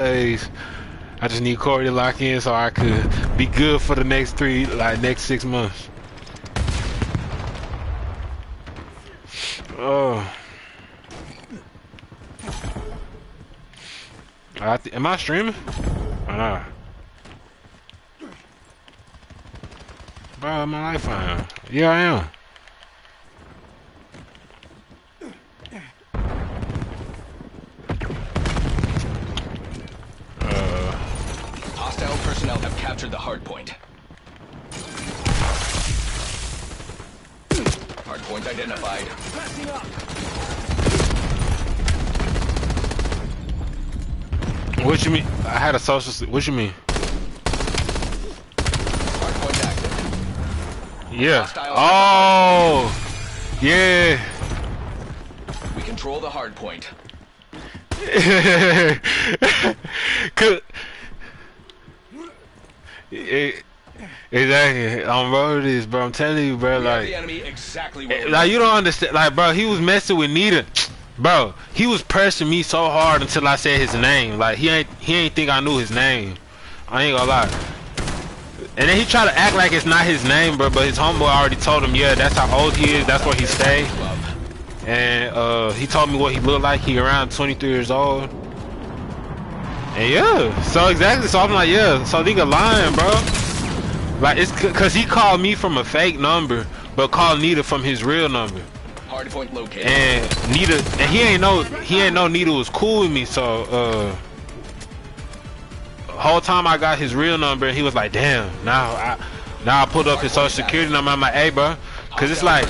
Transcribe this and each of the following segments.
days. I just need Corey to lock in so I could be good for the next next 6 months. Oh. Am I streaming? Or not? Bro, my life on. Yeah, I am. Hostile personnel have captured the hard point. Hard point identified. Passing up. What you mean? I had a social. What you mean? Hard point active. Yeah. Hostiles Oh. Yeah. We control the hard point. Exactly. Bro, this, bro. I'm telling you, bro. Like, the enemy exactly where like you don't understand. Like, bro, he was messing with Nita. Bro, he was pressing me so hard until I said his name. Like, he ain't think I knew his name. I ain't gonna lie. And then he tried to act like it's not his name, bro. But his homeboy already told him, yeah, that's how old he is. That's where he stay. And he told me what he looked like. He around 23 years old. And yeah, so exactly. So I'm like, yeah. So nigga lying, bro. Like, it's cause he called me from a fake number, but called Nita from his real number. Hard point located. And Nita, and he ain't know Nita was cool with me. So whole time I got his real number, and he was like, damn. Now I pulled up his social security number. I'm like, hey, bro, cause it's like,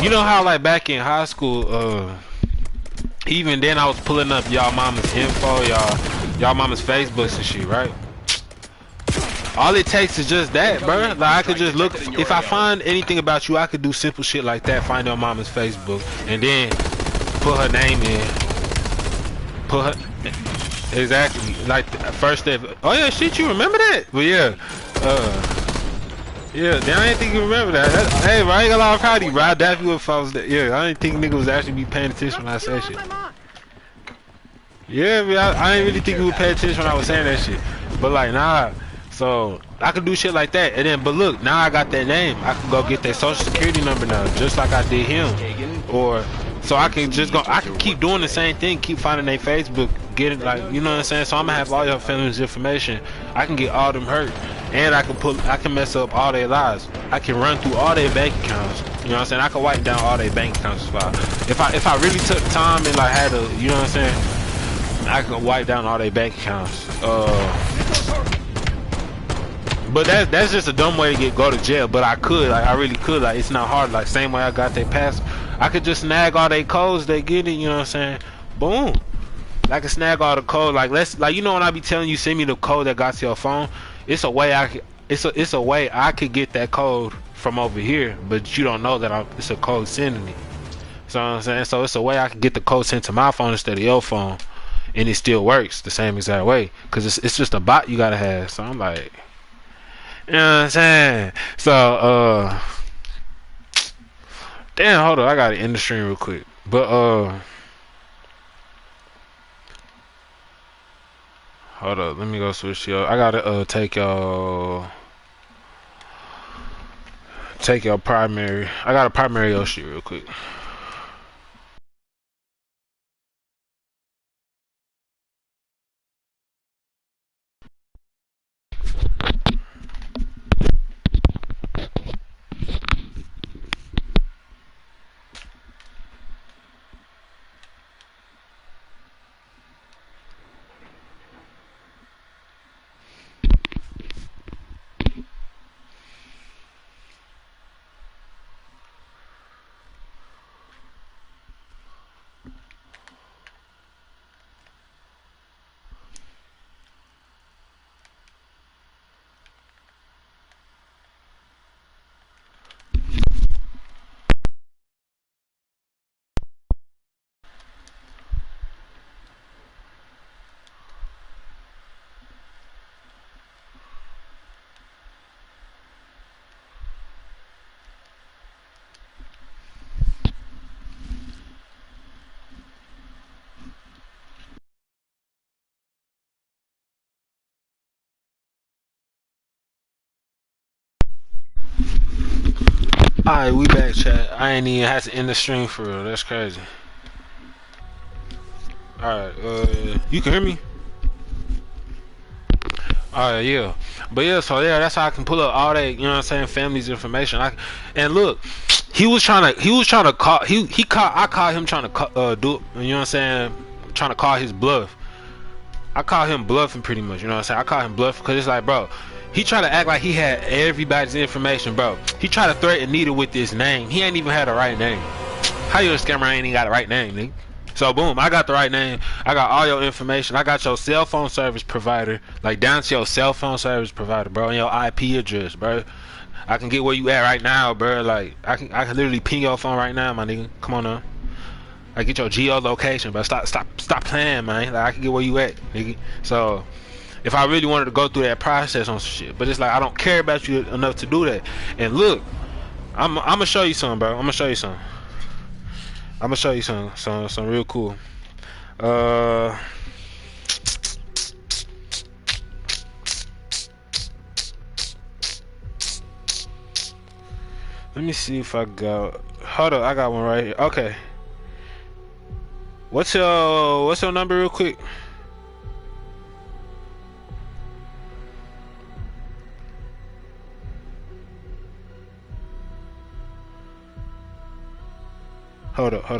you know how like back in high school, even then I was pulling up y'all mama's info, y'all mama's Facebooks and shit, right? All it takes is just that, bro. Like, I could just look. If I find anything about you, I could do simple shit like that. Find your mama's Facebook and then put her name in. Put her exactly like first step. Oh yeah, shit, you remember that? But yeah, yeah. Then I didn't think you remember that. Hey, bro, I ain't gonna lie, I'm proud of you, bro. I definitely would if I was there. Yeah, I didn't think nigga was actually be paying attention when I said shit. Yeah, man, I didn't really think you would pay attention when I was saying that shit. But like, nah. So I could do shit like that, and then but look, now I got that name. I can go get their social security number now, just like I did him. Or so I can just go. I can keep doing the same thing, keep finding their Facebook, get it like, you know what I'm saying. So I'm gonna have all your family's information. I can get all them hurt, and I can mess up all their lives. I can run through all their bank accounts. You know what I'm saying. I can wipe down all their bank accounts if I really took time and like had a, you know what I'm saying. I can wipe down all their bank accounts. But that's just a dumb way to go to jail. But I could, like, I really could. Like, it's not hard. Like, same way I got their pass, I could just snag all their codes. They get it. You know what I'm saying? Boom. I can snag all the code. Like, you know when I be telling you, send me the code that got to your phone. It's a way it's a way I could get that code from over here, but you don't know that it's a code sending me. So I'm saying, so it's a way I can get the code sent to my phone instead of your phone, and it still works the same exact way. Cause it's just a bot you gotta have. So I'm like. You know what I'm saying? So, damn, hold on, I gotta end the stream real quick. But, hold up, let me go switch y'all. I gotta, take y'all primary. I gotta primary your shit real quick. Alright, we back, chat. I ain't even had to end the stream for real. That's crazy. Alright, you can hear me? Alright, yeah. But yeah, so yeah, that's how I can pull up all that, you know what I'm saying, family's information. And look, he was trying to call, I caught him trying to do, you know what I'm saying, trying to call his bluff. I call him bluffing pretty much, you know what I'm saying? I call him bluffing because it's like, bro, he tried to act like he had everybody's information, bro. He tried to threaten Nita with this name. He ain't even had the right name. How you a scammer ain't even got the right name, nigga? So boom, I got the right name. I got all your information. I got your cell phone service provider, like down to your cell phone service provider, bro, and your IP address, bro. I can get where you at right now, bro. Like I can literally ping your phone right now, my nigga. Come on now. I get your geolocation, but stop playing, man. Like I can get where you at, nigga. So if I really wanted to go through that process on some shit, but it's like I don't care about you enough to do that. And look, I'm gonna show you something, bro. I'm gonna show you something. I'm gonna show you some real cool. Let me see if I got. Hold up, I got one right here. Okay. What's your number, real quick? Hold up.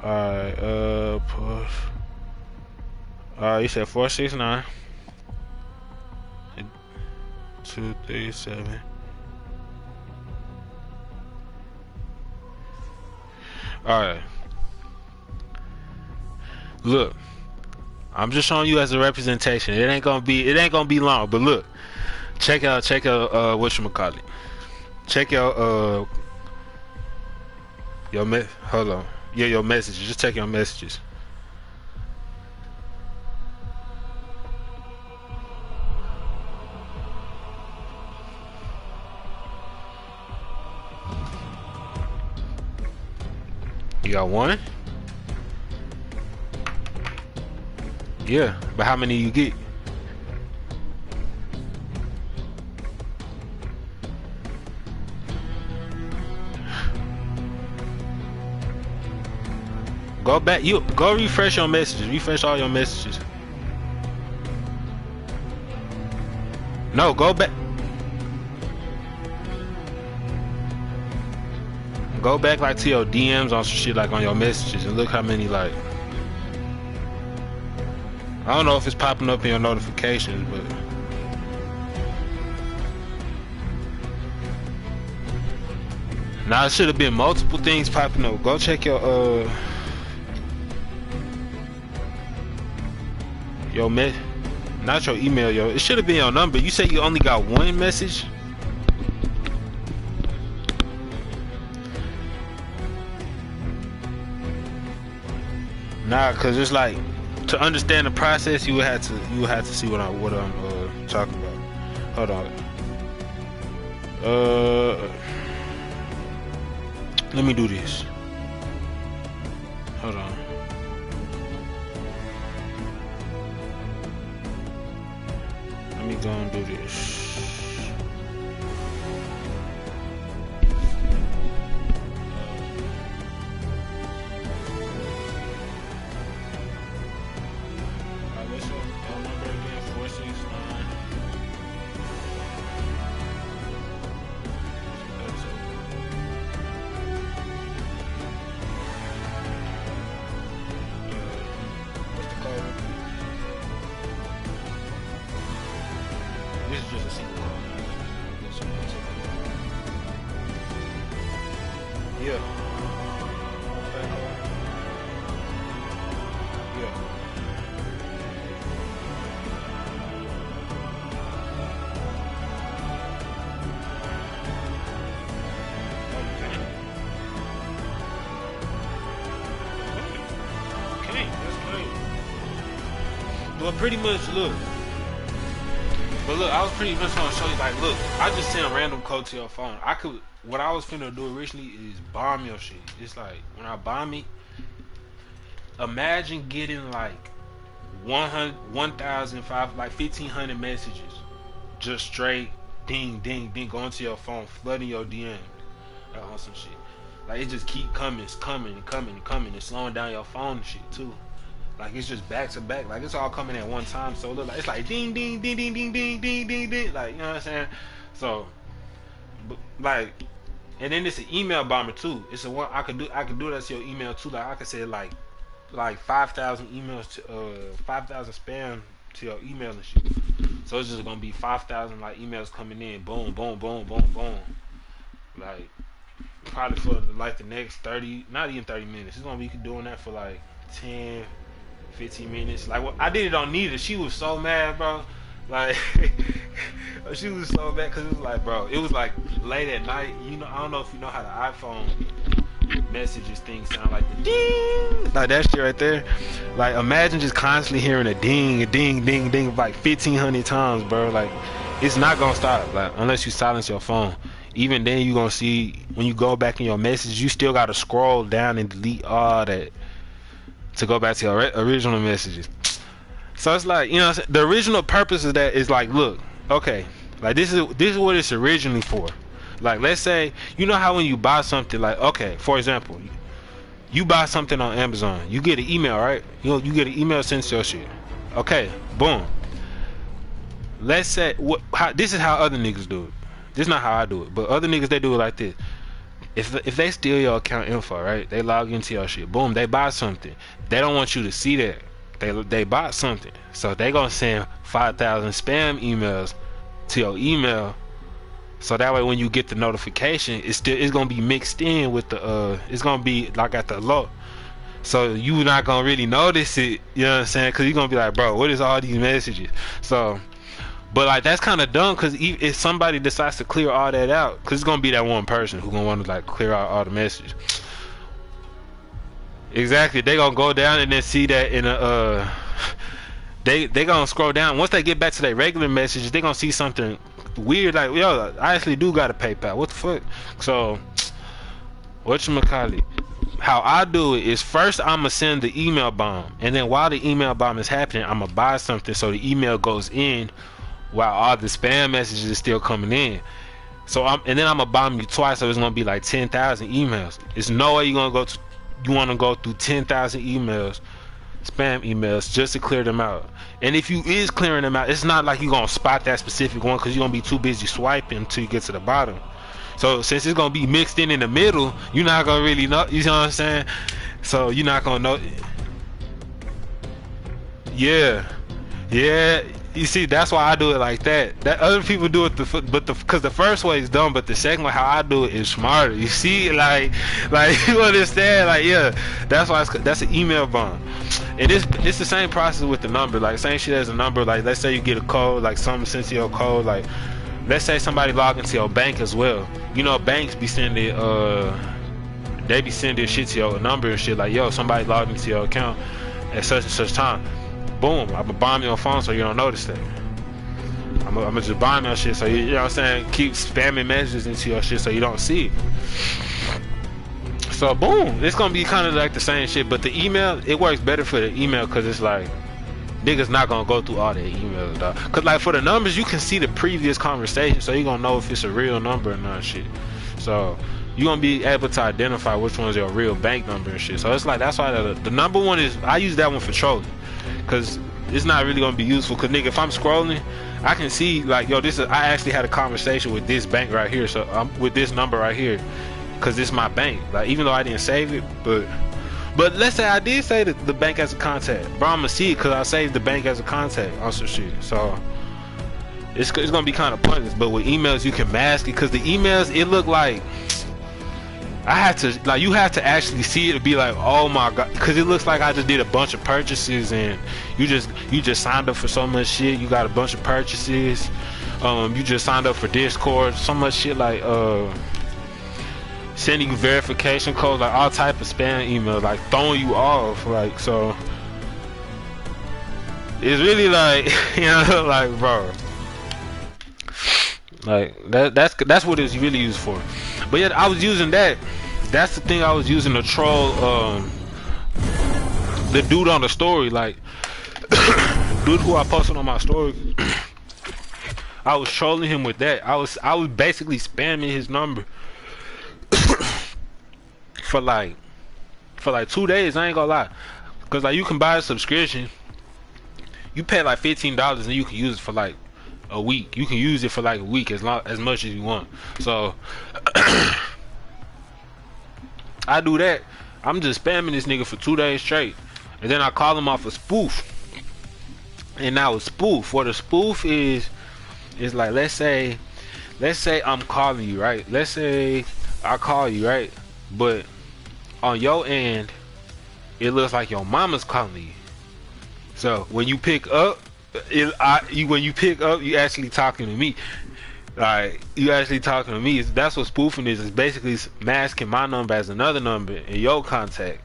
Alright, push. Alright, you said 469 237. Alright. Look, I'm just showing you as a representation. It ain't gonna be long, but look. Check out whatchamacallit. Check out hold on. Yeah, your messages. Just check your messages. You got one? Yeah, but how many you get? Go back. You go refresh your messages. Refresh all your messages. No, go back. Go back like to your DMs on some shit, like on your messages, and look how many like. I don't know if it's popping up in your notifications, but. Nah, it should have been multiple things popping up. Go check your not your email, yo. It should have been your number. You said you only got one message. Nah, cause it's like to understand the process, you would have to see what I'm talking about. Hold on. Let me do this. Hold on. Let me go and do this. What's your number again? 469. What's the code? This is just a single call. Yeah. Yeah. Okay, that's great. Well, pretty much, look. But look, I was pretty much trying to show you, like, look, I just sent a random code to your phone. What I was finna do originally is bomb your shit. It's like, when I bomb it, imagine getting, like, 1,500, like 1,500 messages, just straight ding, ding, ding, going to your phone, flooding your DM, on some shit. Like it just keep coming, it's coming, and coming, and coming, and slowing down your phone and shit too. Like it's just back to back, like it's all coming at one time. So look, like it's like ding, ding, ding, ding, ding, ding, ding, ding, ding, like you know what I'm saying. So, like, and then it's an email bomber too. It's a one I could do that to your email too. Like I could say like 5,000 emails to 5,000 spam to your email and shit. So it's just gonna be 5,000 like emails coming in, boom, boom, boom, boom, boom. Like probably for like the next 30, not even 30 minutes. It's gonna be doing that for like 10, 15 minutes. Like I did it on Nita. She was so mad, bro. Like she was so mad because it was like, bro, it was like late at night. You know, I don't know if you know how the iPhone messages things sound, like the ding, like that shit right there. Like imagine just constantly hearing a ding, a ding, ding, ding like 1,500 times, bro. Like it's not gonna stop, like unless you silence your phone. Even then you gonna see when you go back in your messages, you still gotta scroll down and delete all that to go back to your original messages. So it's like, you know, the original purpose of that is like, look, okay, like this is what it's originally for. Like let's say, you know how when you buy something, like okay, for example, you buy something on Amazon, you get an email, right? You get an email sent to your shit. Okay, boom. Let's say this is how other niggas do it. This is not how I do it, but other niggas, they do it like this. If they steal your account info, right? They log into your shit. Boom, they buy something. They don't want you to see that. They bought something. So they gonna send 5,000 spam emails to your email. So that way when you get the notification, it's gonna be mixed in with the it's gonna be like at the low. So you not gonna really notice it, you know what I'm saying? Cause you're gonna be like, bro, what is all these messages? So but like that's kind of dumb, because if somebody decides to clear all that out, because it's gonna be that one person who's gonna want to like clear out all the messages. Exactly, they gonna go down and then see that in a they gonna scroll down. Once they get back to their regular messages, they gonna see something weird, like, yo, I actually do got a PayPal. What the fuck? So whatchamacallit, how I do it is first I'ma send the email bomb, and then while the email bomb is happening, I'ma buy something so the email goes in while all the spam messages is still coming in. So and then I'm gonna bomb you twice, so it's gonna be like 10,000 emails. There's no way you want to go through 10,000 emails, spam emails, just to clear them out. And if you is clearing them out, it's not like you're gonna spot that specific one, because you're gonna be too busy swiping until you get to the bottom. So since it's gonna be mixed in the middle, you're not gonna really know. You know what I'm saying? So you're not gonna know. Yeah. You see, that's why I do it like that. That other people do it, because the first way is dumb, but the second way, how I do it, is smarter. You see, like you understand, like yeah, that's why that's an email bomb. And it's the same process with the number, like same shit as a number. Like let's say you get a code, like something sent to your code, like let's say somebody log into your bank as well. You know, banks be sending they be sending shit to your number and shit, like yo, somebody logged into your account at such and such time. Boom, I'm gonna bomb your phone so you don't notice that. I'm gonna just bomb your shit so you know what I'm saying, keep spamming messages into your shit so you don't see it. So boom, it's gonna be kind of like the same shit, but the email, it works better for the email, because it's like niggas not gonna go through all their emails, dog. Cause like for the numbers, you can see the previous conversation, so you gonna know if it's a real number or not, shit. So you're gonna be able to identify which one's your real bank number and shit. So it's like, that's why the number one is, I use that one for trolling, because it's not really gonna be useful. Because nigga, if I'm scrolling, I can see like, yo, I actually had a conversation with this bank right here, so I'm with this number right here, because this is my bank. Like even though I didn't save it, but let's say I did say the bank as a contact, bro, I'm gonna see it because I saved the bank as a contact on some shit. So it's gonna be kind of pointless. But with emails, you can mask it, because the emails, it look like, I have to, like, you have to actually see it to be like, oh my god, because it looks like I just did a bunch of purchases, and you just signed up for so much shit. You got a bunch of purchases. You just signed up for Discord, so much shit, like sending you verification codes, like all type of spam emails, like throwing you off, like. So it's really like, you know, like, bro, like that's what it's really used for. But yeah, I was using that. That's the thing I was using to troll the dude on the story. Like dude who I posted on my story, I was trolling him with that. I was basically spamming his number for like 2 days. I ain't gonna lie, cause like you can buy a subscription. You pay like $15 and you can use it for like a week. You can use it for like a week as much as you want. So I do that. I'm just spamming this nigga for 2 days straight, and then I call him off a spoof. And now a spoof. What a spoof is like, let's say I'm calling you, right? Let's say I call you, right? But on your end, it looks like your mama's calling you. So when you pick up, you actually talking to me. Like, you actually talking to me. That's what spoofing is. It's basically masking my number as another number in your contact.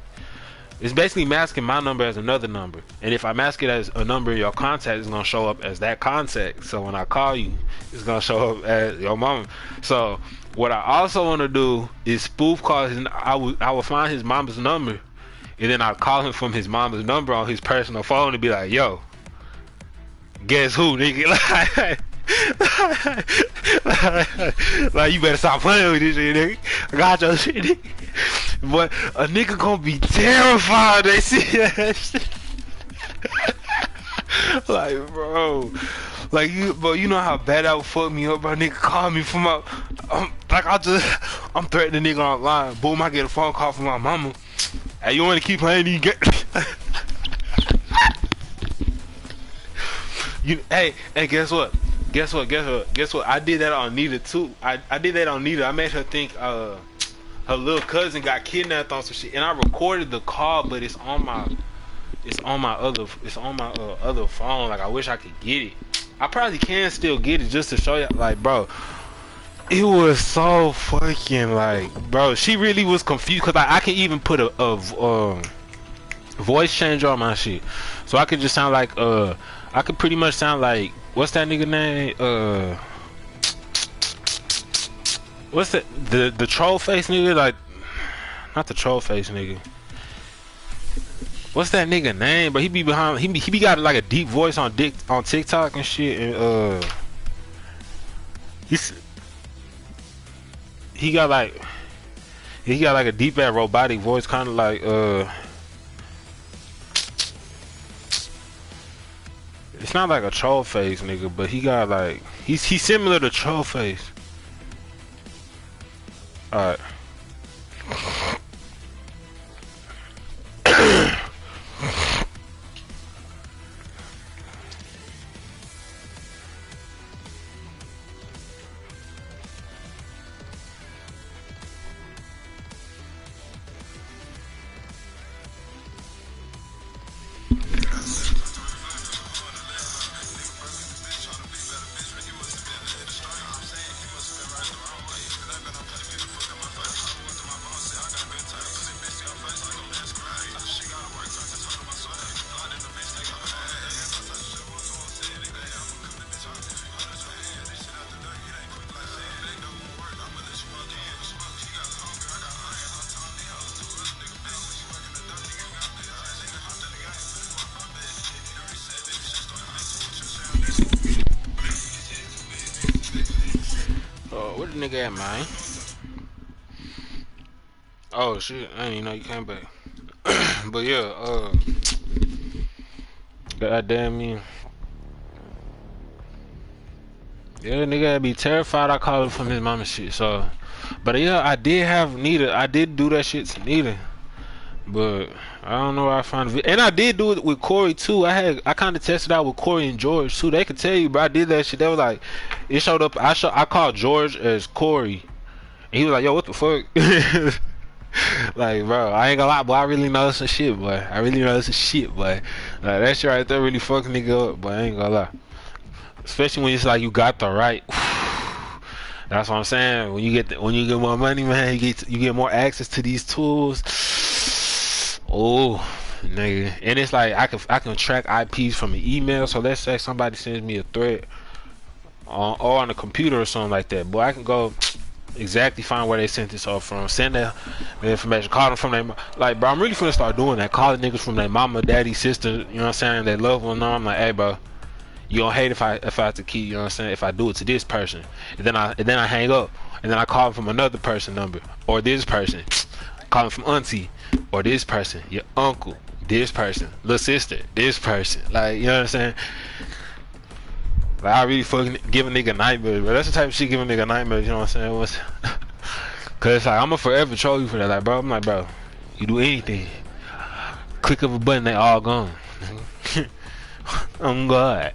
It's basically masking my number as another number. And if I mask it as a number in your contact, it's gonna show up as that contact. So when I call you, it's gonna show up as your mama. So what I also want to do is spoof call his. I would find his mama's number, and then I'll call him from his mama's number on his personal phone and be like, yo, guess who, nigga? Like, you better stop playing with this shit, nigga. I got your shit, nigga. But a nigga gonna be terrified they see that shit. Like, bro, like, you know how bad that would fuck me up, bro. Nigga call me from my, I'm threatening the nigga online. Boom, I get a phone call from my mama. Hey, you wanna keep playing these games? Hey, guess what? I did that on Nita too. I did that on Nita. I made her think her little cousin got kidnapped on some shit, and I recorded the call, but it's on my other phone. Like, I wish I could get it. I probably can still get it just to show you. Like, bro, it was so fucking, like, bro, she really was confused, because I can even put a voice changer on my shit, so I could just sound like I could pretty much sound like, what's that nigga name? What's that? The troll face nigga? Like, not the troll face nigga. What's that nigga name? But he be behind. He be got like a deep voice on TikTok and shit. And he got like a deep ass robotic voice, kind of like It's not like a troll face nigga, but he got like, he's similar to troll face. Alright. Where the nigga at, man? Oh shit, I didn't even know you came back. But yeah, goddamn me. Yeah, nigga gotta be terrified I called him from his mama shit, so. But yeah, I did have Nita. I did do that shit to Nita. But I don't know where I found it. And I did do it with Corey too. I kind of tested out with Corey and George too. They could tell you, bro. I did that shit. They was like, it showed up. I called George as Corey, and he was like, "Yo, what the fuck?" Like, bro, I ain't gonna lie, boy. I really know some shit, boy. I really know some shit, boy. Like, that shit right there really fucking nigga up, boy. I ain't gonna lie. Especially when it's like you got the right. That's what I'm saying. When you get more money, man, you get more access to these tools. Oh, nigga. And it's like I can track IPs from an email. So let's say somebody sends me a threat on the computer or something like that. Boy, I can go exactly find where they sent this off from, send the information, call them from their, like, bro, I'm really finna start doing that, calling niggas from their mama, daddy, sister, you know what I'm saying, their loved one. I'm like, hey, bro, you don't hate if I have to keep, you know what I'm saying, if I do it to this person, and then I hang up, and then I call them from another person number, or this person, call them from auntie, or this person, your uncle, this person, little sister, this person, like, you know what I'm saying. Like, I really fucking give a nigga nightmares, but that's the type of shit give a nigga nightmares, you know what I'm saying? Cause it's like, I'ma forever troll you for that. Like, bro, I'm like, bro, you do anything, click of a button, they all gone. I'm God.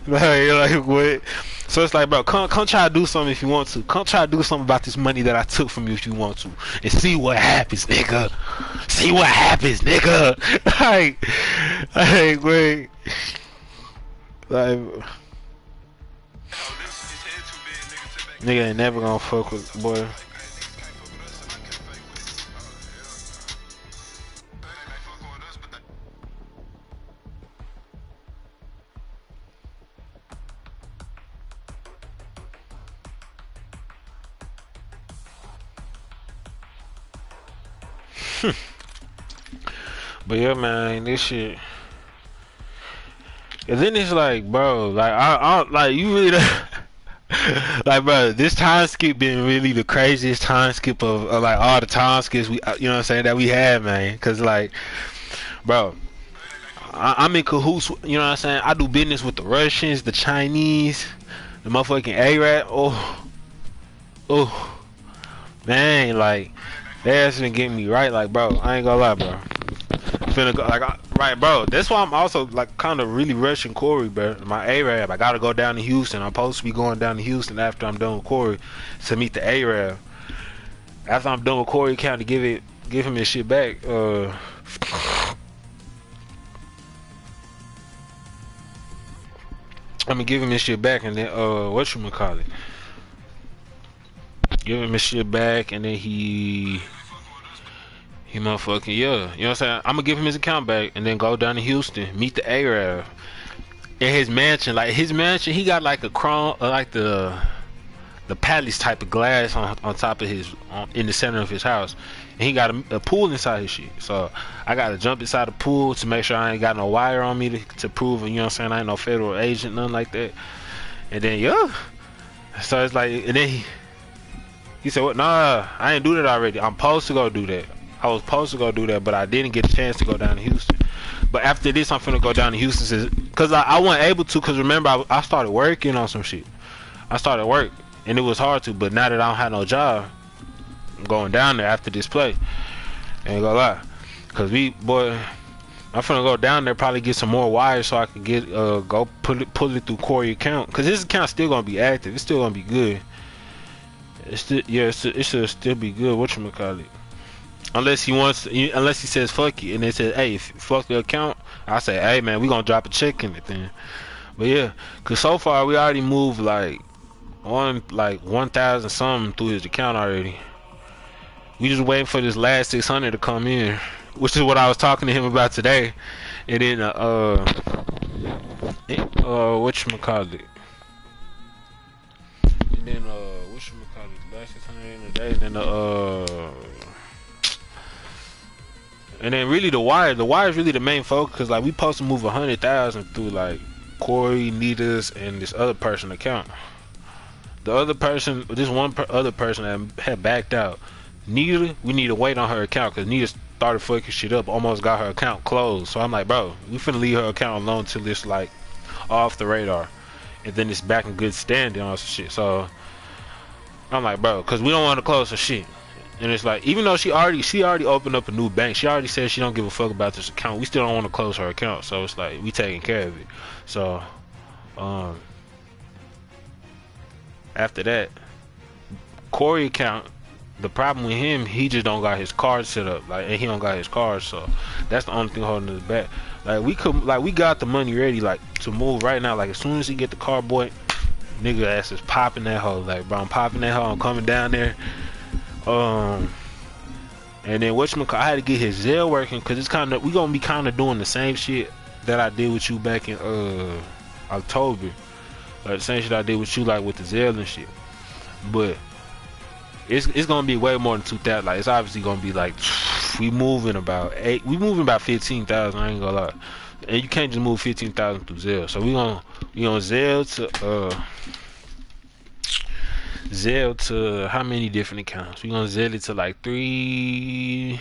like what? So it's like, bro, come try to do something if you want to. Come try to do something about this money that I took from you if you want to, and see what happens, nigga. See what happens, nigga. like, wait, like. Nigga ain't never gonna fuck with boy. But yeah, man, this shit. And then it's like, bro, like I like you really. Like, bro, this time skip been really the craziest time skip of like all the time skips we, you know what I'm saying, that we had, man. Cause like, bro, I'm in cahoots, you know what I'm saying. I do business with the Russians, the Chinese, the motherfucking Arab. Oh, man, like they ass been getting me right. Like, bro, I ain't gonna lie, bro. Finna go, like, right, bro. That's why I'm also like kind of really rushing Corey, bro. My Arab, I gotta go down to Houston. I'm supposed to be going down to Houston after I'm done with Corey to meet the Arab. After I'm done with Corey County, give him his shit back. I'm gonna give him his shit back, and then whatchamacallit, give him his shit back, and then he motherfucking, yeah, you know what I'm saying. I'm gonna give him his account back, and then go down to Houston, meet the Arab in his mansion. Like his mansion, he got like a chrome, like the palace type of glass on top of his, in the center of his house, and he got a pool inside his shit. So I gotta jump inside the pool to make sure I ain't got no wire on me to prove, you know what I'm saying, I ain't no federal agent, nothing like that. And then yeah, so it's like, and then he said, what? Nah, I ain't do that already. I'm supposed to go do that. I was supposed to go do that, but I didn't get a chance to go down to Houston. But after this, I'm finna go down to Houston, because I wasn't able to, because remember, I started working on some shit. I started work, and it was hard to, but now that I don't have no job, I'm going down there after this play. Ain't gonna lie. Because I'm finna go down there, probably get some more wires so I can get, go pull it through Corey account. Because his account's still gonna be active. It's still gonna be good. It's still, yeah, it should still be good. Whatchamacallit. Unless he says fuck you, and they say, hey, fuck the account, I say, hey man, we gonna drop a check in it then. But yeah, cause so far we already moved like 1,000 something through his account already. We just waiting for this last 600 to come in, which is what I was talking to him about today. And then whatchamacallit, and then whatchamacallit, last 600 in a day, and then and then really the wire is really the main focus, because like we supposed to move 100,000 through like Corey, Nita's, and this other person account. The other person, other person that had backed out, Nita, we need to wait on her account, because Nita started fucking shit up, almost got her account closed. So I'm like, bro, we finna leave her account alone till it's like off the radar, and then it's back in good standing on some shit. So I'm like, bro, because we don't want to close her shit. And it's like, even though she already opened up a new bank, she already said she don't give a fuck about this account, we still don't want to close her account. So it's like, we taking care of it. So after that, Corey account, the problem with him, he just don't got his card set up, like, and he don't got his card, so that's the only thing holding us back. Like we got the money ready, like, to move right now. Like as soon as he get the car, boy, nigga ass is popping that hoe. Like, bro, I'm popping that hoe, I'm coming down there. And then I had to get his Zelle working, because it's we gonna be kind of doing the same shit that I did with you back in October, like the same shit I did with you, like with the Zelle and shit. But it's gonna be way more than 2,000. Like it's obviously gonna be like we moving about 15,000. I ain't gonna lie, and you can't just move 15,000 through Zelle. So we gonna Zelle to how many different accounts? We gonna Zelle it to like 3.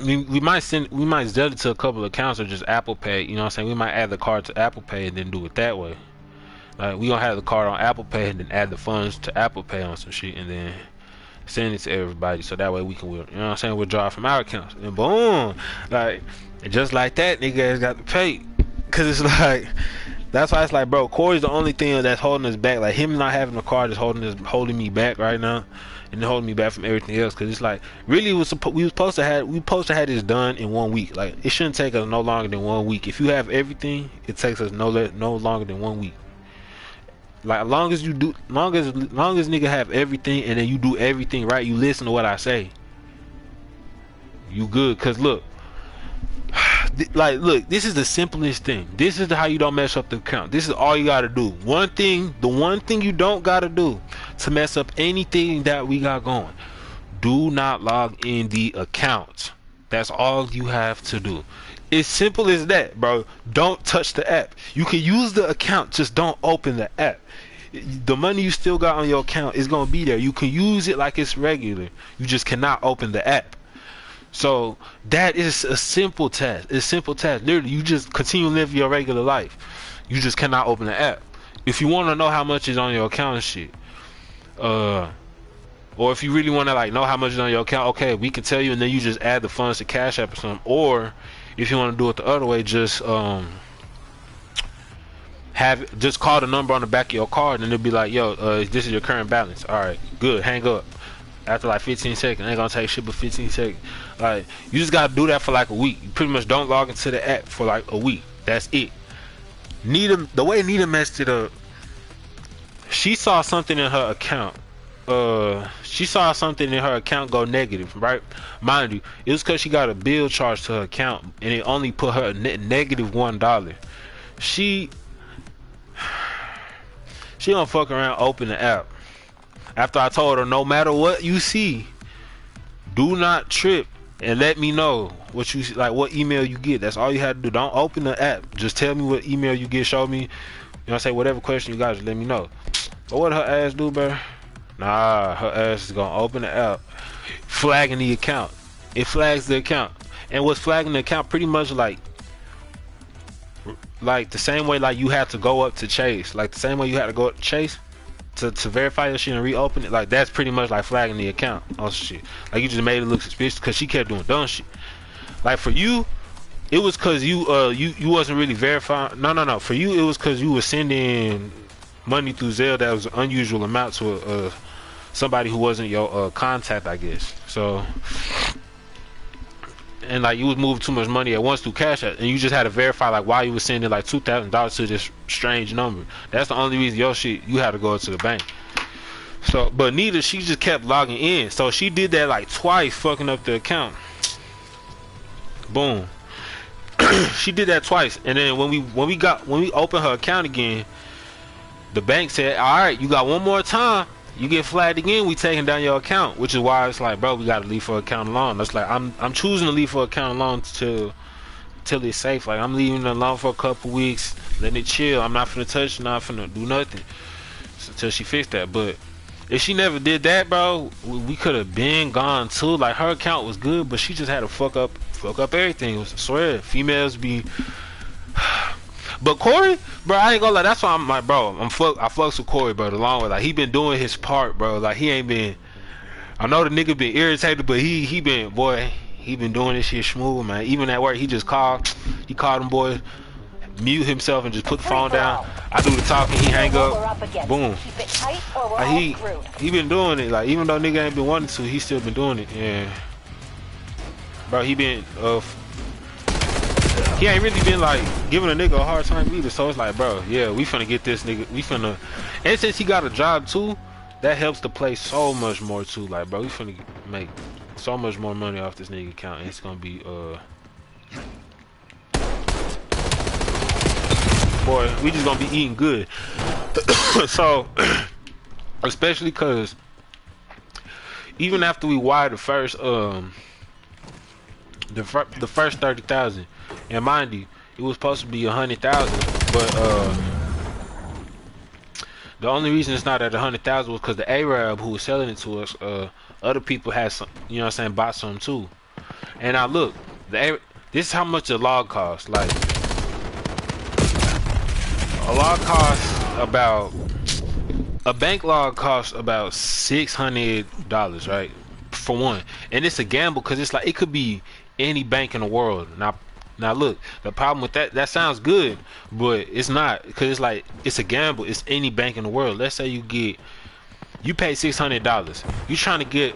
We might Zelle it to a couple of accounts or just Apple Pay. You know what I'm saying? We might add the card to Apple Pay and then do it that way. Like we gonna have the card on Apple Pay and then add the funds to Apple Pay on some shit and then send it to everybody so that way we can, you know what I'm saying, withdraw from our accounts and boom, like just like that, niggas got to pay. Cause it's like that's why it's like, bro, Corey's the only thing that's holding us back. Like him not having a card is holding me back right now, and holding me back from everything else. Cause it's like really we supposed to have this done in 1 week. Like it shouldn't take us no longer than 1 week. If you have everything, it takes us no longer than 1 week. Like long as nigga have everything and then you do everything right, you listen to what I say, you good. Cause look, look, this is the simplest thing. This is how you don't mess up the account. This is all you gotta do. The one thing you don't gotta do to mess up anything that we got going, do not log in the account. That's all you have to do. It's simple as that, bro. Don't touch the app. You can use the account, just don't open the app. The money you still got on your account is gonna be there. You can use it like it's regular. You just cannot open the app. So that is a simple task. It's a simple task. Literally, you just continue to live your regular life. You just cannot open the app. If you want to know how much is on your account and shit, or if you really want to like know how much is on your account, okay, we can tell you, and then you just add the funds to Cash App or something. Or if you want to do it the other way, just just call the number on the back of your card, and it'll be like, yo, this is your current balance. All right, good. Hang up. After like 15 seconds, ain't gonna take shit but 15 seconds. Like you just gotta do that for like a week. You pretty much don't log into the app for like a week. That's it. The way Nita messed it up, she saw something in her account. She saw something in her account go negative, right? Mind you, it was because she got a bill charged to her account and it only put her negative $1. She don't fuck around, open the app. After I told her, no matter what you see, do not trip and let me know what you like, what email you get. That's all you had to do. Don't open the app. Just tell me what email you get. Show me. You know what I'm saying? Whatever question you got, just let me know. But what her ass do, bro? Nah, her ass is gonna open the app, flagging the account. It flags the account, and what's flagging the account pretty much like the same way like you had to go up to Chase, like the same way you had to go up to Chase to verify your shit and reopen it. Like that's pretty much like flagging the account on shit. Like you just made it look suspicious because she kept doing dumb shit. Like for you, it was cause you wasn't really verifying. No. For you, it was cause you were sending money through Zelle that was an unusual amount to somebody who wasn't your contact, I guess. So, and like you was moving too much money at once through Cash App, and you just had to verify like why you was sending like $2,000 to this strange number. That's the only reason your shit, you had to go to the bank. So, but Nita, she just kept logging in, so she did that like twice, fucking up the account. Boom. She did that twice, and then when we opened her account again, the bank said, all right, you got one more time, you get flagged again, we taking down your account. Which is why it's like, bro, we gotta leave her account alone. That's like I'm choosing to leave her account alone till it's safe. Like I'm leaving it alone for a couple weeks, letting it chill. I'm not finna touch, not finna do nothing until she fixed that. But if she never did that, bro, we could have been gone too. Like her account was good, but she just had to fuck up everything. I swear, females be. But Corey, bro, I ain't gonna lie. That's why I'm like, bro, I fucks with Corey, bro. The long way, like he been doing his part, bro. Like he ain't been. I know the nigga been irritated, but he been doing this shit smooth, man. Even at work, he called them boys, mute himself and just put the phone down. I do the talking, he hang up, boom. Like he been doing it. Like even though nigga ain't been wanting to, he still been doing it. Yeah, bro, he been he ain't really been like giving a nigga a hard time either. So it's like, bro, yeah, we finna get this nigga. And since he got a job too, that helps to play so much more too. Like, bro, we finna make so much more money off this nigga account. And it's gonna be boy, we just gonna be eating good. So especially cause even after we wired the first the first 30,000, and mind you, it was supposed to be 100,000, but the only reason it's not at 100,000 was because the Arab who was selling it to us, other people had some, you know what I'm saying, bought some too. And now look, this is how much a log costs. Like a log costs about a bank log costs about $600, right? For one, and it's a gamble because it's like it could be any bank in the world. Now look, the problem with that sounds good, but it's not, because it's like it's a gamble. It's any bank in the world. Let's say you pay $600. You're trying to get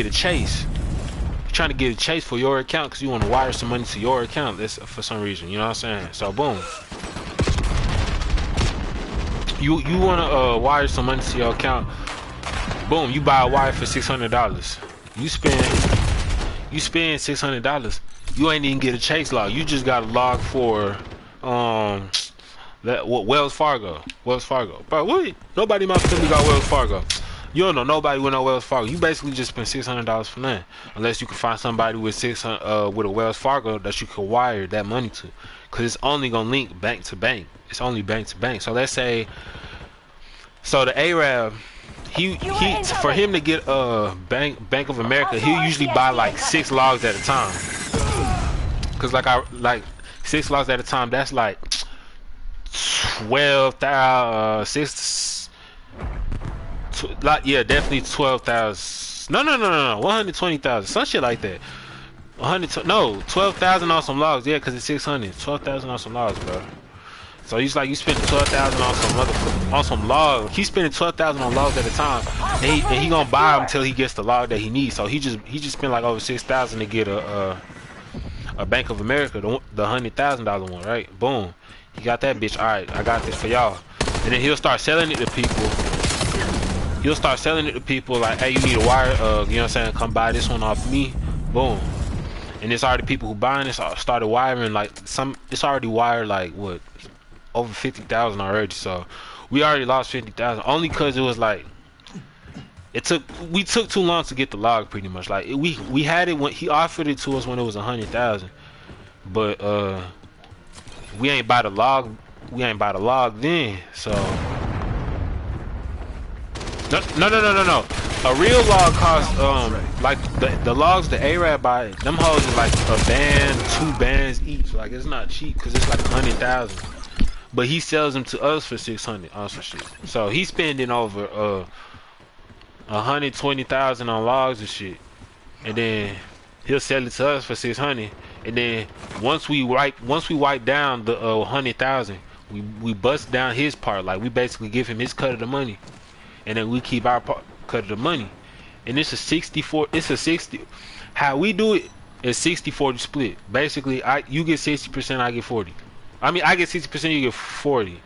a chase. You're trying to get a chase for your account because you want to wire some money to your account. That's for some reason. You know what I'm saying? So boom. You want to wire some money to your account. Boom, you buy a wire for $600. You spend $600. You ain't even get a chase log. You just got a log for Wells Fargo. Bro, what? Nobody in my family got Wells Fargo. You don't know nobody with no Wells Fargo. You basically just spent $600 for nothing, unless you can find somebody with a Wells Fargo that you can wire that money to, because it's only gonna link bank to bank. It's only bank to bank. So let's say, so the Arab, he for him to get Bank of America, he usually buy like 6 logs at a time. Cause like 6 logs at a time, that's like 12,000, yeah, definitely 12,000. No, 120,000, some shit like that. 12,000 on some logs, yeah, cause it's 600. 12,000 on some logs, bro. So he's like, you spend 12,000 on some log. He's spending 12,000 on logs at a time, and he gonna buy them until he gets the log that he needs. So he just spent like over 6,000 to get a Bank of America, the $100,000 one, right? Boom, he got that bitch. All right, I got this for y'all. And then he'll start selling it to people. Like, hey, you need a wire, you know what I'm saying? Come buy this one off me. Boom. And it's already people who buying this started wiring like it's already wired like what, over 50,000 already. So we already lost 50,000 only because it was like we took too long to get the log, pretty much. Like we had it when he offered it to us when it was 100,000, but we ain't buy the log then. So no. A real log costs like the logs the Arab buy, them hoes is like a band, 2 bands each. Like, it's not cheap because it's like 100,000. But he sells them to us for 600 on some shit. So he's spending over 120,000 on logs and shit, and then he'll sell it to us for 600. And then once we wipe down the 100,000, we bust down his part. Like, we basically give him his cut of the money, and then we keep our cut of the money. And it's a 60. How we do it is 60-40 split. Basically, you get 60%, I get 40. I mean, I get 60%, you get 40.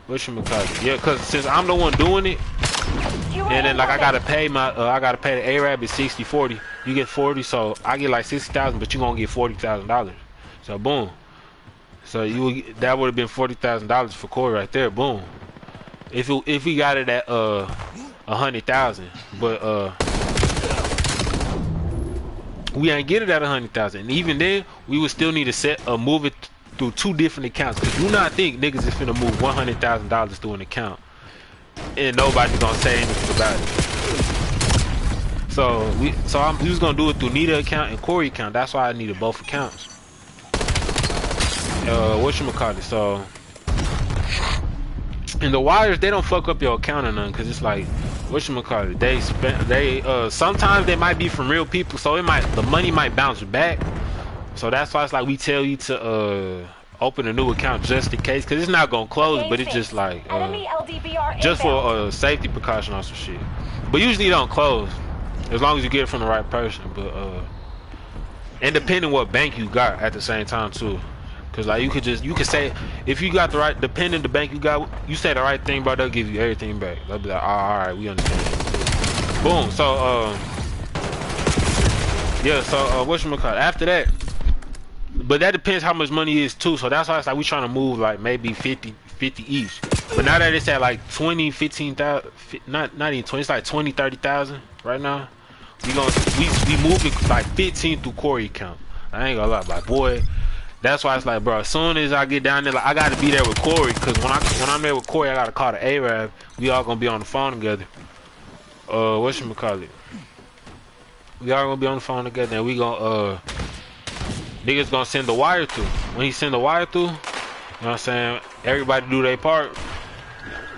Whatchamacallit? Yeah, cause since I'm the one doing it, and then like I gotta pay the Arab is 60-40. You get 40, so I get like 60,000, but you gonna get $40,000. So boom. So that would have been $40,000 for Corey right there. Boom. If we got it at 100,000, but we ain't get it at 100,000, and even then we would still need to move it through 2 different accounts. Cause do not think niggas is finna move $100,000 through an account and nobody's gonna say anything about it. So we was gonna do it through Nita account and Corey account. That's why I needed both accounts. Whatchamacallit? So, and the wires, they don't fuck up your account or nothing, cause it's like, whatchamacallit, they sometimes they might be from real people, so the money might bounce back. So that's why it's like we tell you to open a new account just in case, cause it's not gonna close, but it's just like just for safety precaution or some shit. But usually it don't close as long as you get it from the right person. But and depending what bank you got at the same time too. Cause like you could say, if you got the right, depending the bank you got, you say the right thing, bro, they'll give you everything back. They'll be like, oh, all right, we understand. Boom. So yeah. So whatchamacallit? After that, but that depends how much money is too. So that's why it's like we trying to move like maybe 50 each. But now that it's at like 20, 15,000, not even 20, it's like 20, 30,000 right now. We moving like 15 through Corey count. I ain't gonna lie, but boy, that's why it's like, bro, as soon as I get down there, like I gotta be there with Corey, cause when I'm there with Corey, I gotta call the Arab. We all gonna be on the phone together. Whatchamacallit? We all gonna be on the phone together, and we gonna niggas gonna send the wire through. When he send the wire through, you know what I'm saying? Everybody do their part.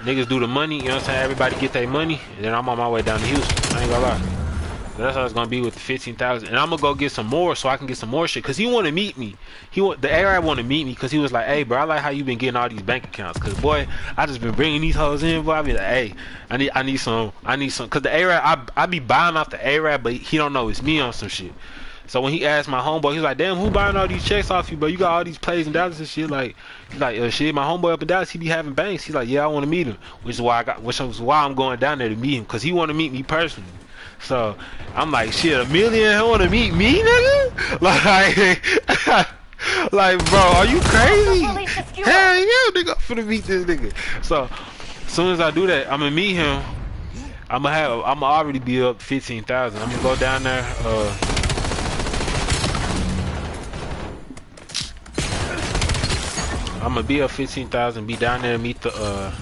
Niggas do the money, you know what I'm saying? Everybody get their money, and then I'm on my way down to Houston. I ain't gonna lie. That's how it's gonna be with the 15,000, and I'm gonna go get some more so I can get some more shit. Cause he want to meet me. The Arab want to meet me because he was like, "Hey, bro, I like how you been getting all these bank accounts. Cause boy, I just been bringing these hoes in. Boy, I be like, hey, I need some. Cause the Arab, I be buying off the Arab, but he don't know it's me on some shit. So when he asked my homeboy, he was like, "Damn, who buying all these checks off you, bro? You got all these plays in Dallas and shit." Like, he's like, "Shit, my homeboy up in Dallas, he be having banks." He's like, "Yeah, I want to meet him," which is why I'm going down there to meet him, cause he want to meet me personally. So I'm like, shit, $1 million want to meet me, nigga? Like, bro, are you crazy? Hell yeah, nigga, I'm finna meet this nigga. So as soon as I do that, I'm gonna meet him. I'ma already be up 15,000. I'm gonna go down there. I'm gonna be up 15,000. Be down there, meet the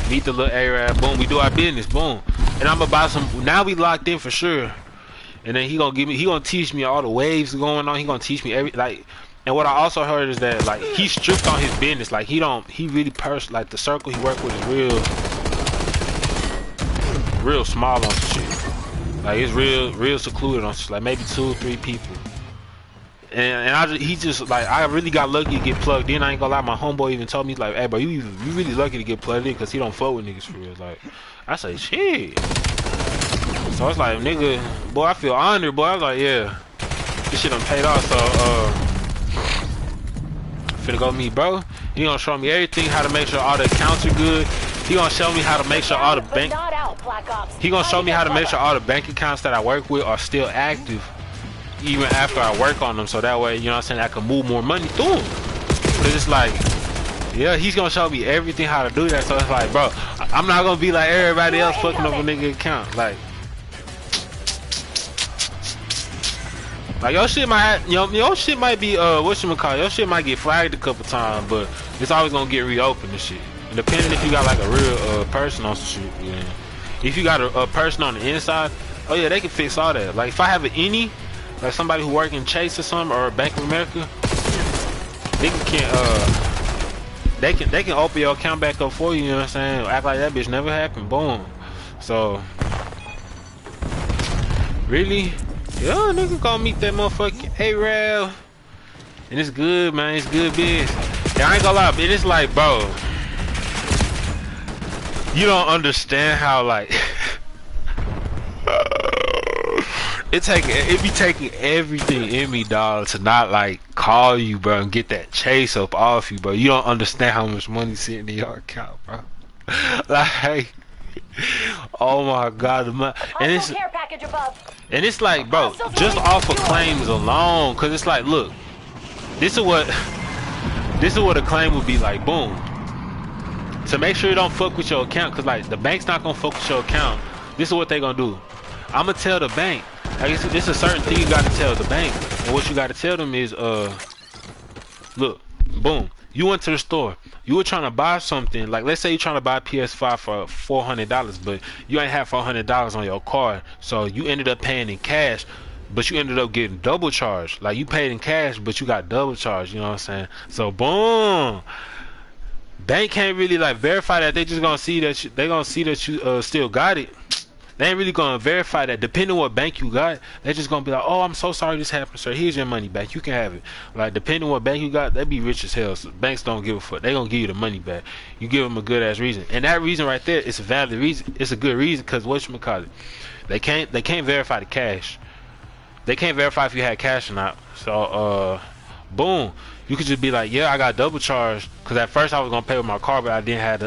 little Arab. Boom, we do our business. Boom. And I'm gonna buy some. Now we locked in for sure. And then he gonna teach me all the waves going on. He gonna teach me and what I also heard is that like he's strict on his business. Like he really like the circle he work with is real small on some shit. Like it's real secluded on like maybe 2 or 3 people. And he just like I really got lucky to get plugged in. I ain't gonna lie, my homeboy even told me like, "Hey, bro, you really lucky to get plugged in because he don't fuck with niggas for real." Like I say, shit. So it's like, nigga, boy, I feel honored, boy. I was like, yeah, this shit done paid off. So finna go meet bro. He gonna show me everything, how to make sure all the accounts are good. He gonna show me how to make sure all the bank. He gonna show me how to make sure all the bank accounts that I work with are still active, even after I work on them, so that way, you know what I'm saying, I can move more money through them. But it's like, yeah, he's gonna show me everything how to do that. So it's like, bro, I'm not gonna be like everybody else fucking up a nigga account. Like your shit might, your shit might be whatchamacallit, your shit might get flagged a couple times, but it's always gonna get reopened and shit. And depending if you got like a real person on some shit, yeah. If you got a person on the inside, oh yeah, they can fix all that. Like if I have an any. Like somebody who work in Chase or something or Bank of America, they can open your account back up for you, you know what I'm saying? Act like that bitch never happened, boom. So really, yeah, nigga gonna meet that motherfucking Arab. And it's good, man, it's good biz. And I ain't gonna lie, but it's like, bro, you don't understand how like it be taking everything in me, dog, to not like call you, bro, and get that chase up off you, bro. You don't understand how much money sitting in your account, bro. Like, oh my god, and it's like, bro, just off of claims alone, cause it's like, look, this is what a claim would be like, boom. To make sure you don't fuck with your account, cause like the bank's not gonna fuck with your account. This is what they gonna do. I'm gonna tell the bank. I guess this is a certain thing you gotta tell the bank, and what you gotta tell them is, look, boom, you went to the store, you were trying to buy something, like let's say you're trying to buy a PS5 for $400, but you ain't have $400 on your card, so you ended up paying in cash, but you ended up getting double charged. Like you paid in cash, but you got double charged. You know what I'm saying? So boom, bank can't really like verify that. They just gonna see that you still got it. They ain't really gonna verify that. Depending on what bank you got, they're just gonna be like, "Oh, I'm so sorry this happened, sir. Here's your money back. You can have it." Like depending on what bank you got, they be rich as hell. So banks don't give a fuck. They gonna give you the money back. You give them a good ass reason, and that reason right there, it's a valid reason. It's a good reason because whatchamacallit, they can't verify the cash. They can't verify if you had cash or not. So boom, you could just be like, "Yeah, I got double charged," because at first I was gonna pay with my card, but I didn't have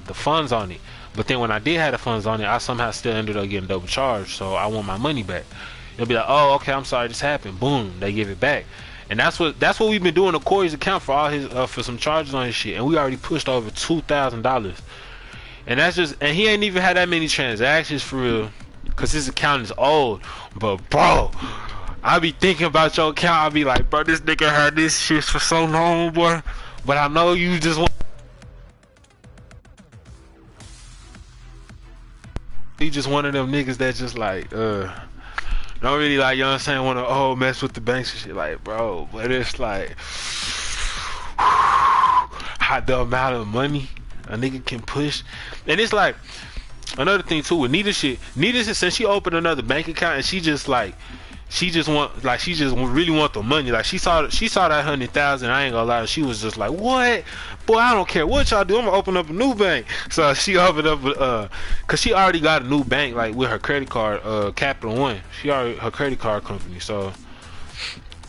the funds on it. But then when I did have the funds on it, I somehow still ended up getting double charged, so I want my money back. They'll be like, "Oh, okay, I'm sorry this happened." Boom, they give it back. And that's what we've been doing to Corey's account for all his for some charges on his shit, and we already pushed over $2,000. And that's just, and he ain't even had that many transactions for real, cause his account is old. But bro, I be thinking about your account. I be like, bro, this nigga had this shit for so long, boy. But I know you just want. He just one of them niggas that just like don't really like, you know what I'm saying, wanna mess with the banks and shit, like, bro. But it's like how the amount of money a nigga can push. And it's like another thing too with Nita shit. Nita, since she opened another bank account, and she just really want the money. Like she saw that 100,000. I ain't gonna lie, she was just like, what? Boy, I don't care what y'all do, I'm gonna open up a new bank. So she opened up cause she already got a new bank, like with her credit card, Capital One. She already, her credit card company. So,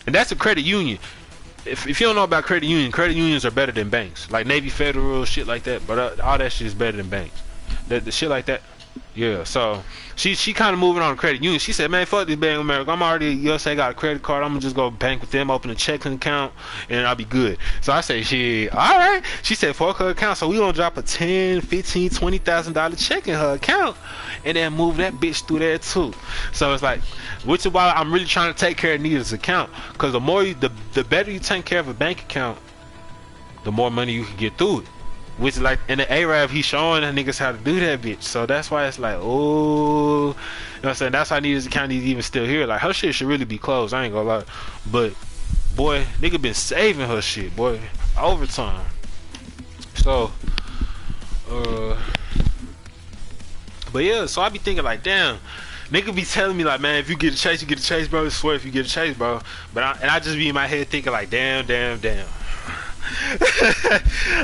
and that's a credit union. If you don't know about credit unions are better than banks, like Navy Federal, shit like that. But all that shit is better than banks. The shit like that. Yeah, so she kind of moving on to credit union. She said, man, fuck this Bank of America. I'm already, you know, say, got a credit card. I'm gonna just go bank with them, open a checking account, and I'll be good. So I say, shit, all right. She said, fuck her account. So we gonna drop a $10,000, $15,000, $20,000 check in her account, and then move that bitch through there too. So it's like, which is why I'm really trying to take care of Nita's account, because the more the better you take care of a bank account, the more money you can get through it. Which is like in the Arab, he's showing the niggas how to do that bitch. So that's why it's like, oh, you know what I'm saying? That's why Nita's account is even still here. Like her shit should really be closed, I ain't gonna lie. But boy, nigga been saving her shit, boy, overtime. So but yeah, so I be thinking like, damn, nigga be telling me like, man, if you get a chase, you get a chase, bro. I swear if you get a chase, bro. But I just be in my head thinking like, damn.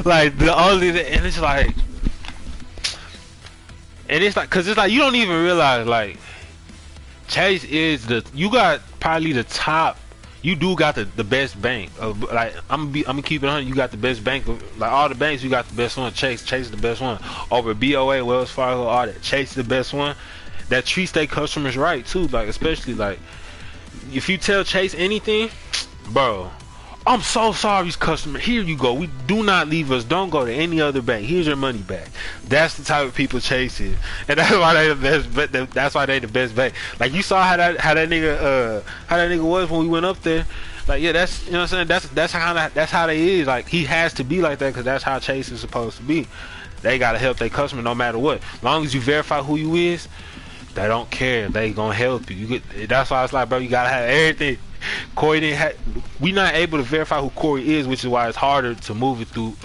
Like the only, and it's like, cause it's like you don't even realize like Chase is you got probably the top, you do got the best bank of, like, I'm gonna keep it 100, you got the best bank of, like, all the banks, you got the best one. Chase is the best one over BOA, Wells Fargo, all that. Chase is the best one that treats their customers right too, like, especially like if you tell Chase anything, bro, I'm so sorry, customer. Here you go. We do not leave us. Don't go to any other bank. Here's your money back. That's the type of people Chase is, and that's why they the best. That's why they the best bank. Like you saw how that nigga was when we went up there. Like, yeah, that's, you know what I'm saying. That's how they is. Like, he has to be like that because that's how Chase is supposed to be. They gotta help their customer no matter what. As long as you verify who you is, they don't care. They gonna help you. That's why it's like, bro, you gotta have everything. Corey didn't have. We not able to verify who Corey is, which is why it's harder to move it through.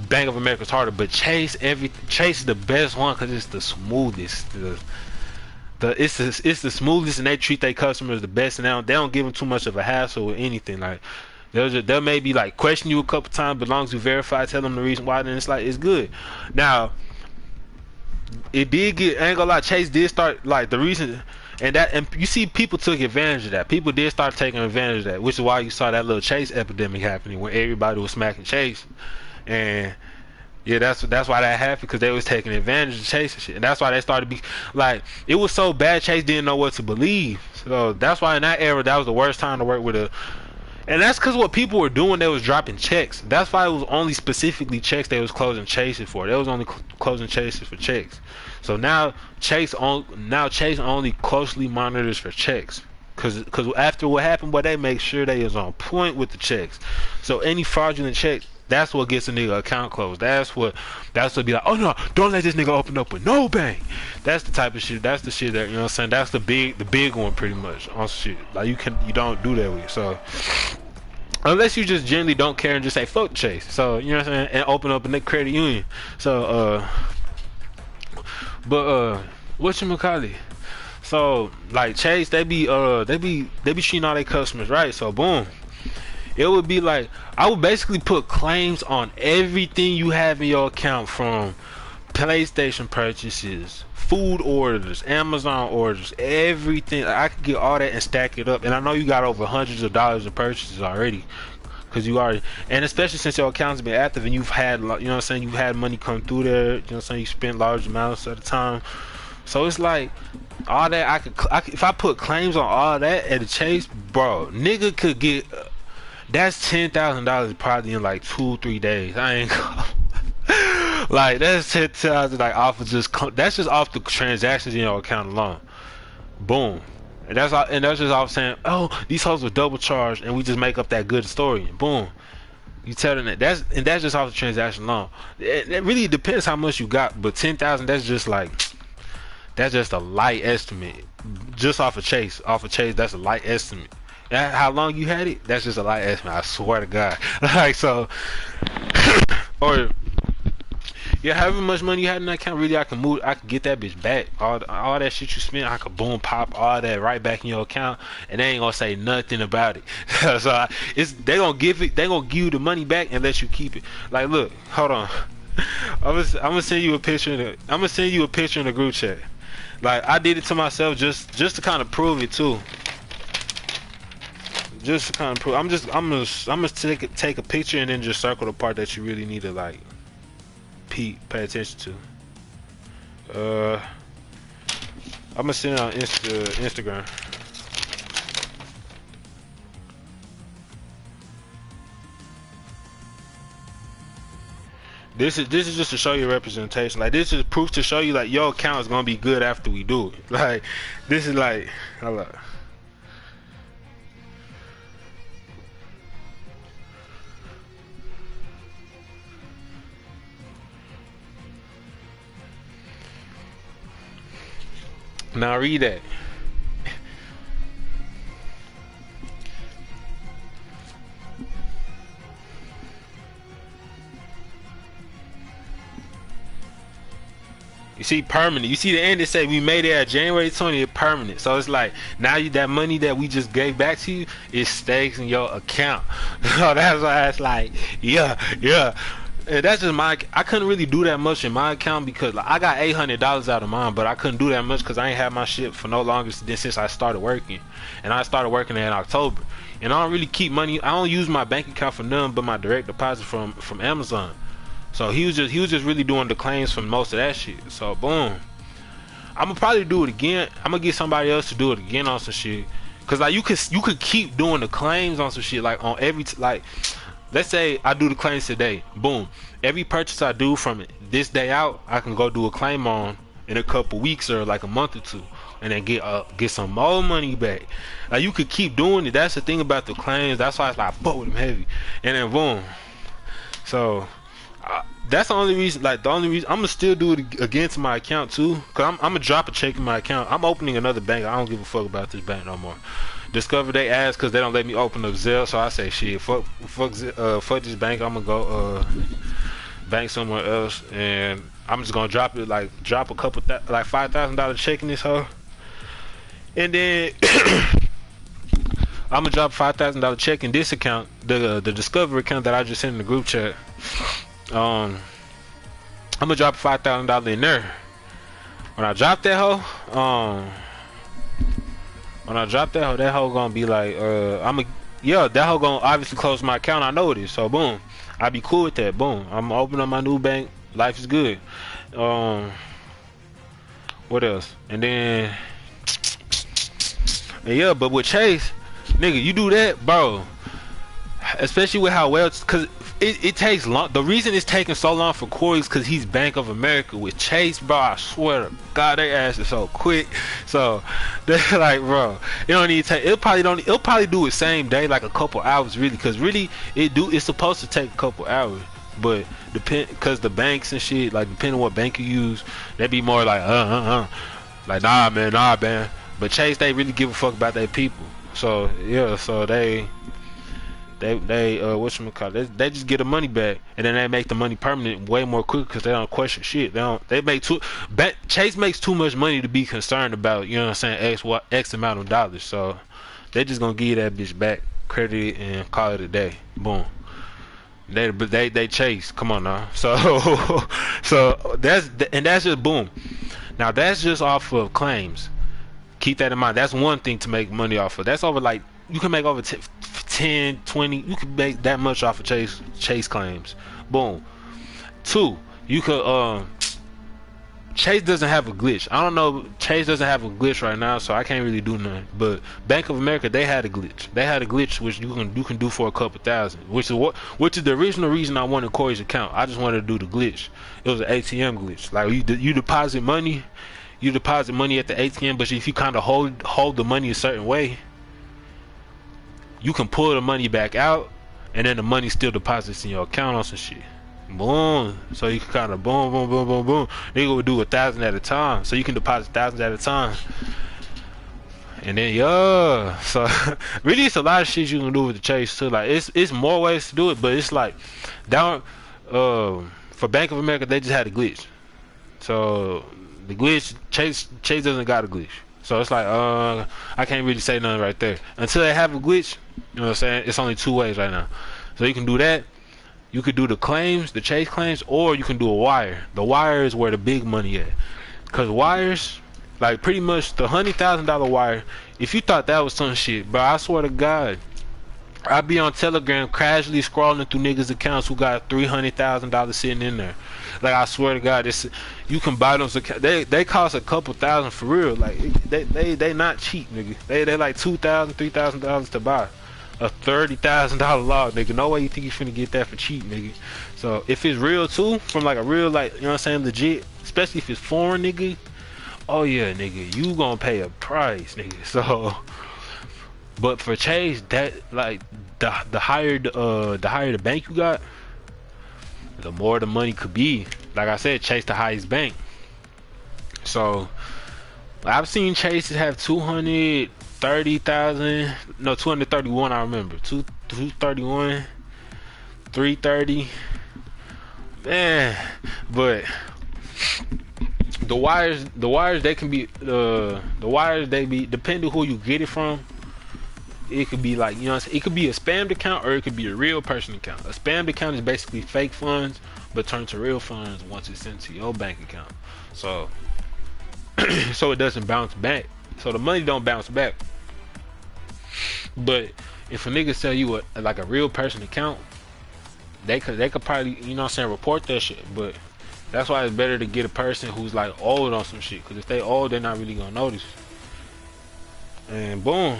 Bank of America's harder, but Chase is the best one because it's the smoothest. It's the smoothest, and they treat their customers the best, and they don't give them too much of a hassle with anything. Like they'll maybe like question you a couple times, but as long as you verify, tell them the reason why, then it's like it's good. Now it did get, I ain't gonna lie, Chase did start like the reason. And you see, people took advantage of that. People did start taking advantage of that, which is why you saw that little Chase epidemic happening, where everybody was smacking Chase. And yeah, that's why that happened, because they was taking advantage of Chase and shit. And that's why they started to be like, it was so bad, Chase didn't know what to believe. So that's why in that era, that was the worst time to work with a. And that's because what people were doing, they was dropping checks. That's why it was only specifically checks they was closing Chases for. They was only closing Chases for checks. So now Chase only closely monitors for checks, cause after what happened, boy, they make sure they is on point with the checks. So any fraudulent check, that's what gets a nigga account closed. That's what be like, oh no, don't let this nigga open up with no bank. That's the type of shit. That's the shit that, you know what I'm saying. That's the big one pretty much on shit. Like you don't do that with. So unless you just generally don't care and just say fuck Chase. So you know what I'm saying, and open up a credit union. So but whatchamacallit? So like Chase, they be treating all their customers right. So boom, it would be like, I would basically put claims on everything you have in your account, from PlayStation purchases, food orders, Amazon orders, everything. I could get all that and stack it up. And I know you got over hundreds of dollars of purchases already, because you already, and especially since your account's been active and you've had, you know what I'm saying, you've had money come through there, you know what I'm saying, you spent large amounts at a time. So it's like, all that I could if I put claims on all that at a Chase, bro, nigga could get That's $10,000 probably in like 2-3 days. I ain't gonna like that's 10,000 like off of that's just off the transactions in your account alone. Boom. And that's all, and that's just off saying, oh, these hoes were double charged, and we just make up that good story. Boom. You tell them that that's just off the transaction alone. It really depends how much you got, but 10,000, that's just like that's just a light estimate. Just off of Chase, that's a light estimate. How long you had it? That's just a light estimate. I swear to God. Like so, or yeah, however much money you had in that account, really, I can get that bitch back. All that shit you spent, I could boom pop all that right back in your account, and they ain't gonna say nothing about it. So they gonna give you the money back and let you keep it. Like, look, hold on, I'm gonna send you a picture in the group chat. Like, I did it to myself just to kind of prove it too. Just to kind of prove. I'm gonna take a picture and then just circle the part that you really need to like pay attention to. I'm gonna send it on Instagram. This is just to show you representation. Like, this is proof to show you like your account is gonna be good after we do it. Like, this is like, hold up. Now read that. You see permanent. You see the end. It say we made it at January 20th permanent. So it's like now that money that we just gave back to you, it stays in your account. So that's why it's like, yeah. And that's just I couldn't really do that much in my account because like, I got $800 out of mine, but I couldn't do that much because I ain't had my shit for no longer since I started working, and I started working in October. And I don't really keep money. I don't use my bank account for nothing but my direct deposit from Amazon. So he was just really doing the claims from most of that shit. So boom, I'm gonna probably do it again. I'm gonna get somebody else to do it again on some shit, cause like you could keep doing the claims on some shit like on every like. Let's say I do the claims today. Boom. Every purchase I do from this day out, I can go do a claim on in a couple weeks or like a month or two, and then get some more money back. Like, you could keep doing it. That's the thing about the claims. That's why it's like I fuck with them heavy. And then boom. So that's the only reason. Like, the only reason I'm gonna still do it again to my account too, cause I'm gonna drop a check in my account. I'm opening another bank. I don't give a fuck about this bank no more. Discover they ass because they don't let me open up Zelle, so I say shit, fuck this bank. I'm gonna go bank somewhere else, and I'm just gonna drop a couple like $5,000 check in this hoe, and then I'm gonna drop a $5,000 check in this account, the Discover account that I just sent in the group chat. I'm gonna drop $5,000 in there. When I drop that hoe, that hoe gonna be like, that hoe gonna obviously close my account. I know it is. So boom, I'll be cool with that. Boom, I'm gonna open up my new bank. Life is good. What else? And then, yeah, but with Chase, nigga, you do that, bro. Especially with how well, cause it takes long. The reason it's taking so long for Corey is because he's Bank of America. With Chase, bro, I swear to God, they ass is so quick. So they're like, bro, it don't need to take. It'll probably do it same day, like a couple hours, really. Cause really, it's supposed to take a couple hours. But cause the banks and shit, like depending on what bank you use, they be more like like nah man. But Chase, they really give a fuck about their people. So yeah, so they whatchamacallit, they just get the money back, and then they make the money permanent way more quick because they don't question shit. Chase makes too much money to be concerned about, you know what I'm saying, X amount of dollars. So they just gonna give you that bitch back, credit it, and call it a day. Boom. They Chase, come on now. So that's just boom. Now that's just off of claims. Keep that in mind. That's one thing to make money off of. That's over, like, you can make over 10, 20. You can make that much off of Chase claims. Boom. Two, you could Chase doesn't have a glitch. I don't know. Chase doesn't have a glitch right now, so I can't really do nothing. But Bank of America, they had a glitch. They had a glitch which you can do for a couple thousand, which is the original reason I wanted Corey's account. I just wanted to do the glitch. It was an ATM glitch. Like you deposit money, at the ATM, but if you kind of hold the money a certain way, you can pull the money back out, and then the money still deposits in your account on some shit. Boom. So you can kind of boom, boom, boom, boom, boom. Nigga would do 1,000 at a time, so you can deposit thousands at a time. And then yeah, so really it's a lot of shit you can do with the Chase too. Like it's more ways to do it, but it's like down for Bank of America they just had a glitch. So the glitch Chase doesn't got a glitch. So it's like I can't really say nothing right there until they have a glitch. You know what I'm saying? It's only two ways right now. So you can do that. You could do the claims, the Chase claims, or you can do a wire. The wire is where the big money at. Cause wires, like pretty much the $100,000 wire. If you thought that was some shit, bro, I swear to God, I'd be on Telegram casually scrolling through niggas' accounts who got $300,000 sitting in there. Like I swear to God, this you can buy those accounts. They cost a couple thousand for real. Like they not cheap, nigga. They like $2,000, $3,000 to buy. A $30,000 log, nigga. No way you think you finna get that for cheap, nigga. So if it's real too, from like a real, like, you know what I'm saying, legit, especially if it's foreign, nigga. Oh yeah, nigga, you gonna pay a price, nigga. So, but for Chase, that like the higher the bank you got, the more the money could be. Like I said, Chase the highest bank. So I've seen Chases have 230,000, no 231. I remember 231, 330. Man, but the wires they can be the wires they be depending who you get it from. It could be like, you know, it could be a spammed account or it could be a real person account. A spammed account is basically fake funds but turned to real funds once it's sent to your bank account. So so it doesn't bounce back. So the money don't bounce back. But if a nigga sell you like a real person account, they could probably, you know what I'm saying, report that shit. But that's why it's better to get a person who's like old on some shit, because if they old, they're not really gonna notice. And boom.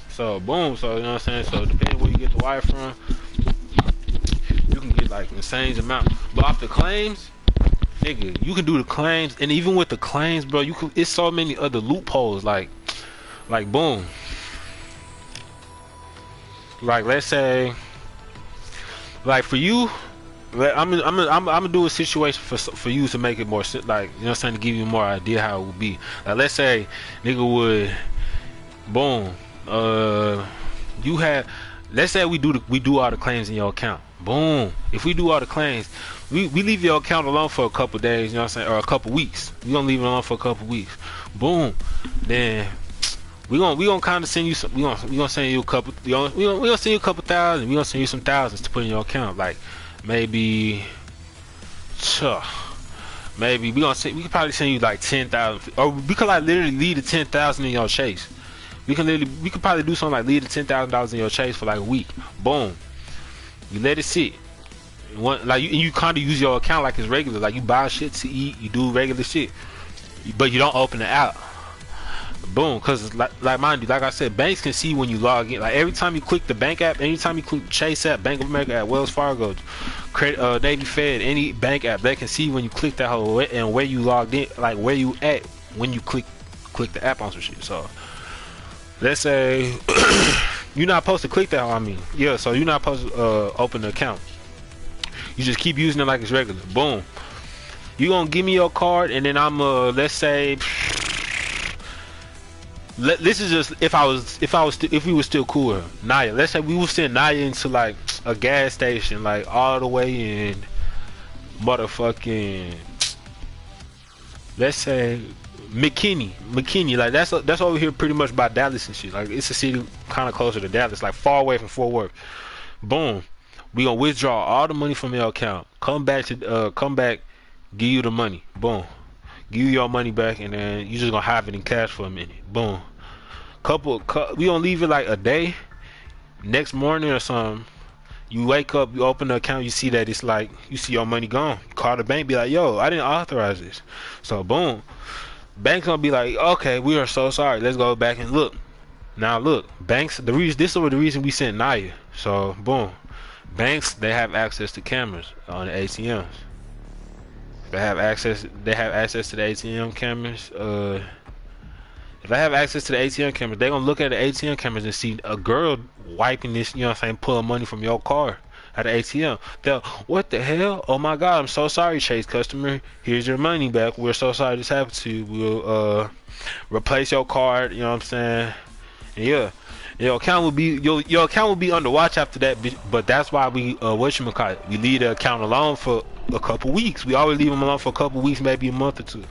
So boom, so you know what I'm saying, so depending where you get the wire from, you can get like insane amount. But off the claims, nigga, you can do the claims, and even with the claims, bro, you can, it's so many other loopholes, like boom, like let's say, like for you, I'm gonna do a situation for you to make it more like, you know what I'm saying, to give you more idea how it would be. Like let's say nigga would, boom, you have, let's say we do all the claims in your account. Boom, if we do all the claims, we leave your account alone for a couple days, you know what I'm saying, or a couple weeks. We gonna leave it alone for a couple weeks. Boom, then we gonna kind of send you some, we gonna send you a couple, we gonna send you a couple thousand. We gonna send you some thousands to put in your account, like maybe maybe we could probably send you like 10,000, or we could like literally leave the 10,000 in your Chase. We could probably do something like leave the $10,000 in your Chase for like a week. Boom, you let it sit. Like you kind of use your account like it's regular, like you buy shit to eat, you do regular shit, but you don't open it out. Boom, because like mind you, like I said, banks can see when you log in. Like every time you click the bank app, anytime you click Chase app, Bank of America app, Wells Fargo, Credit, Navy Fed, any bank app, they can see when you click that whole and where you logged in, like where you at when you click the app on some shit. So let's say you're not supposed to click that. I mean, yeah. So you're not supposed to open the account. You just keep using it like it's regular. Boom. You gonna give me your card, and then I'm let's say. This is just if we were still cool. Naya, let's say we would send Naya into like a gas station, like all the way in motherfucking, let's say McKinney, like that's over here pretty much by Dallas and shit. Like it's a city kind of closer to Dallas, like far away from Fort Worth. Boom, we gonna withdraw all the money from your account. Come back, give you the money. Boom. Give you your money back, and then you just gonna have it in cash for a minute. Boom. We gonna leave it like a day, next morning or something. You wake up, you open the account, you see that it's like you see your money gone. You call the bank, be like, yo, I didn't authorize this. So boom, bank's gonna be like, okay, we are so sorry. Let's go back and look. Now look, banks. The reason this is the reason we sent Naya. So boom, banks they have access to cameras on the ATMs. They have access. They have access to the ATM cameras. If I have access to the ATM cameras, they gonna look at the ATM cameras and see a girl wiping this, you know what I'm saying, pulling money from your car at the ATM. They'll, what the hell? Oh my God, I'm so sorry, Chase customer. Here's your money back. We're so sorry this happened to you. We'll replace your card, you know what I'm saying? And yeah. Your account will be your account will be under watch after that, but that's why we whatchamacallit, we leave the account alone for a couple weeks. We always leave them alone for a couple weeks, maybe a month or two.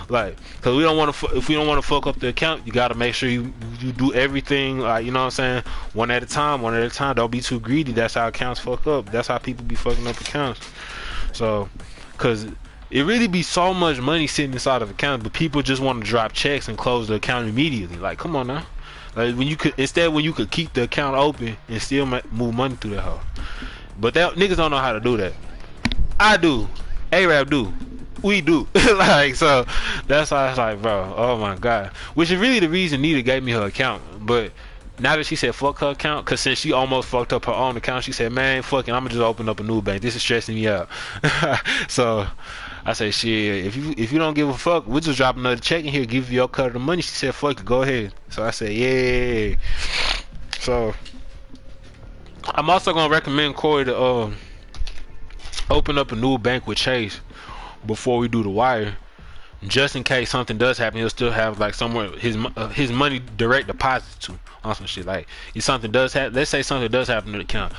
Like, cause we don't want to. If we don't want to fuck up the account, you gotta make sure you do everything. Like, you know what I'm saying, one at a time, one at a time. Don't be too greedy. That's how accounts fuck up. That's how people be fucking up accounts. So, cause it really be so much money sitting inside of accounts, but people just want to drop checks and close the account immediately. Like, come on now. Like, when you could when you could keep the account open and still move money through that hole. But that niggas don't know how to do that. I do. Arab do. We do. Like, so that's why it's like, bro, oh my God. Which is really the reason Nita gave me her account. But now that she said fuck her account, cause since she almost fucked up her own account, she said, man, fuck it, I'm gonna just open up a new bank. This is stressing me out. So I say, shit, if you don't give a fuck, we'll just drop another check in here, give you your cut of the money. She said, fuck it, go ahead. So I said, yeah. So I'm also gonna recommend Corey to open up a new bank with Chase before we do the wire, just in case something does happen. He'll still have like somewhere his money direct deposit to on some shit. Like, if something does happen, let's say something does happen to the account,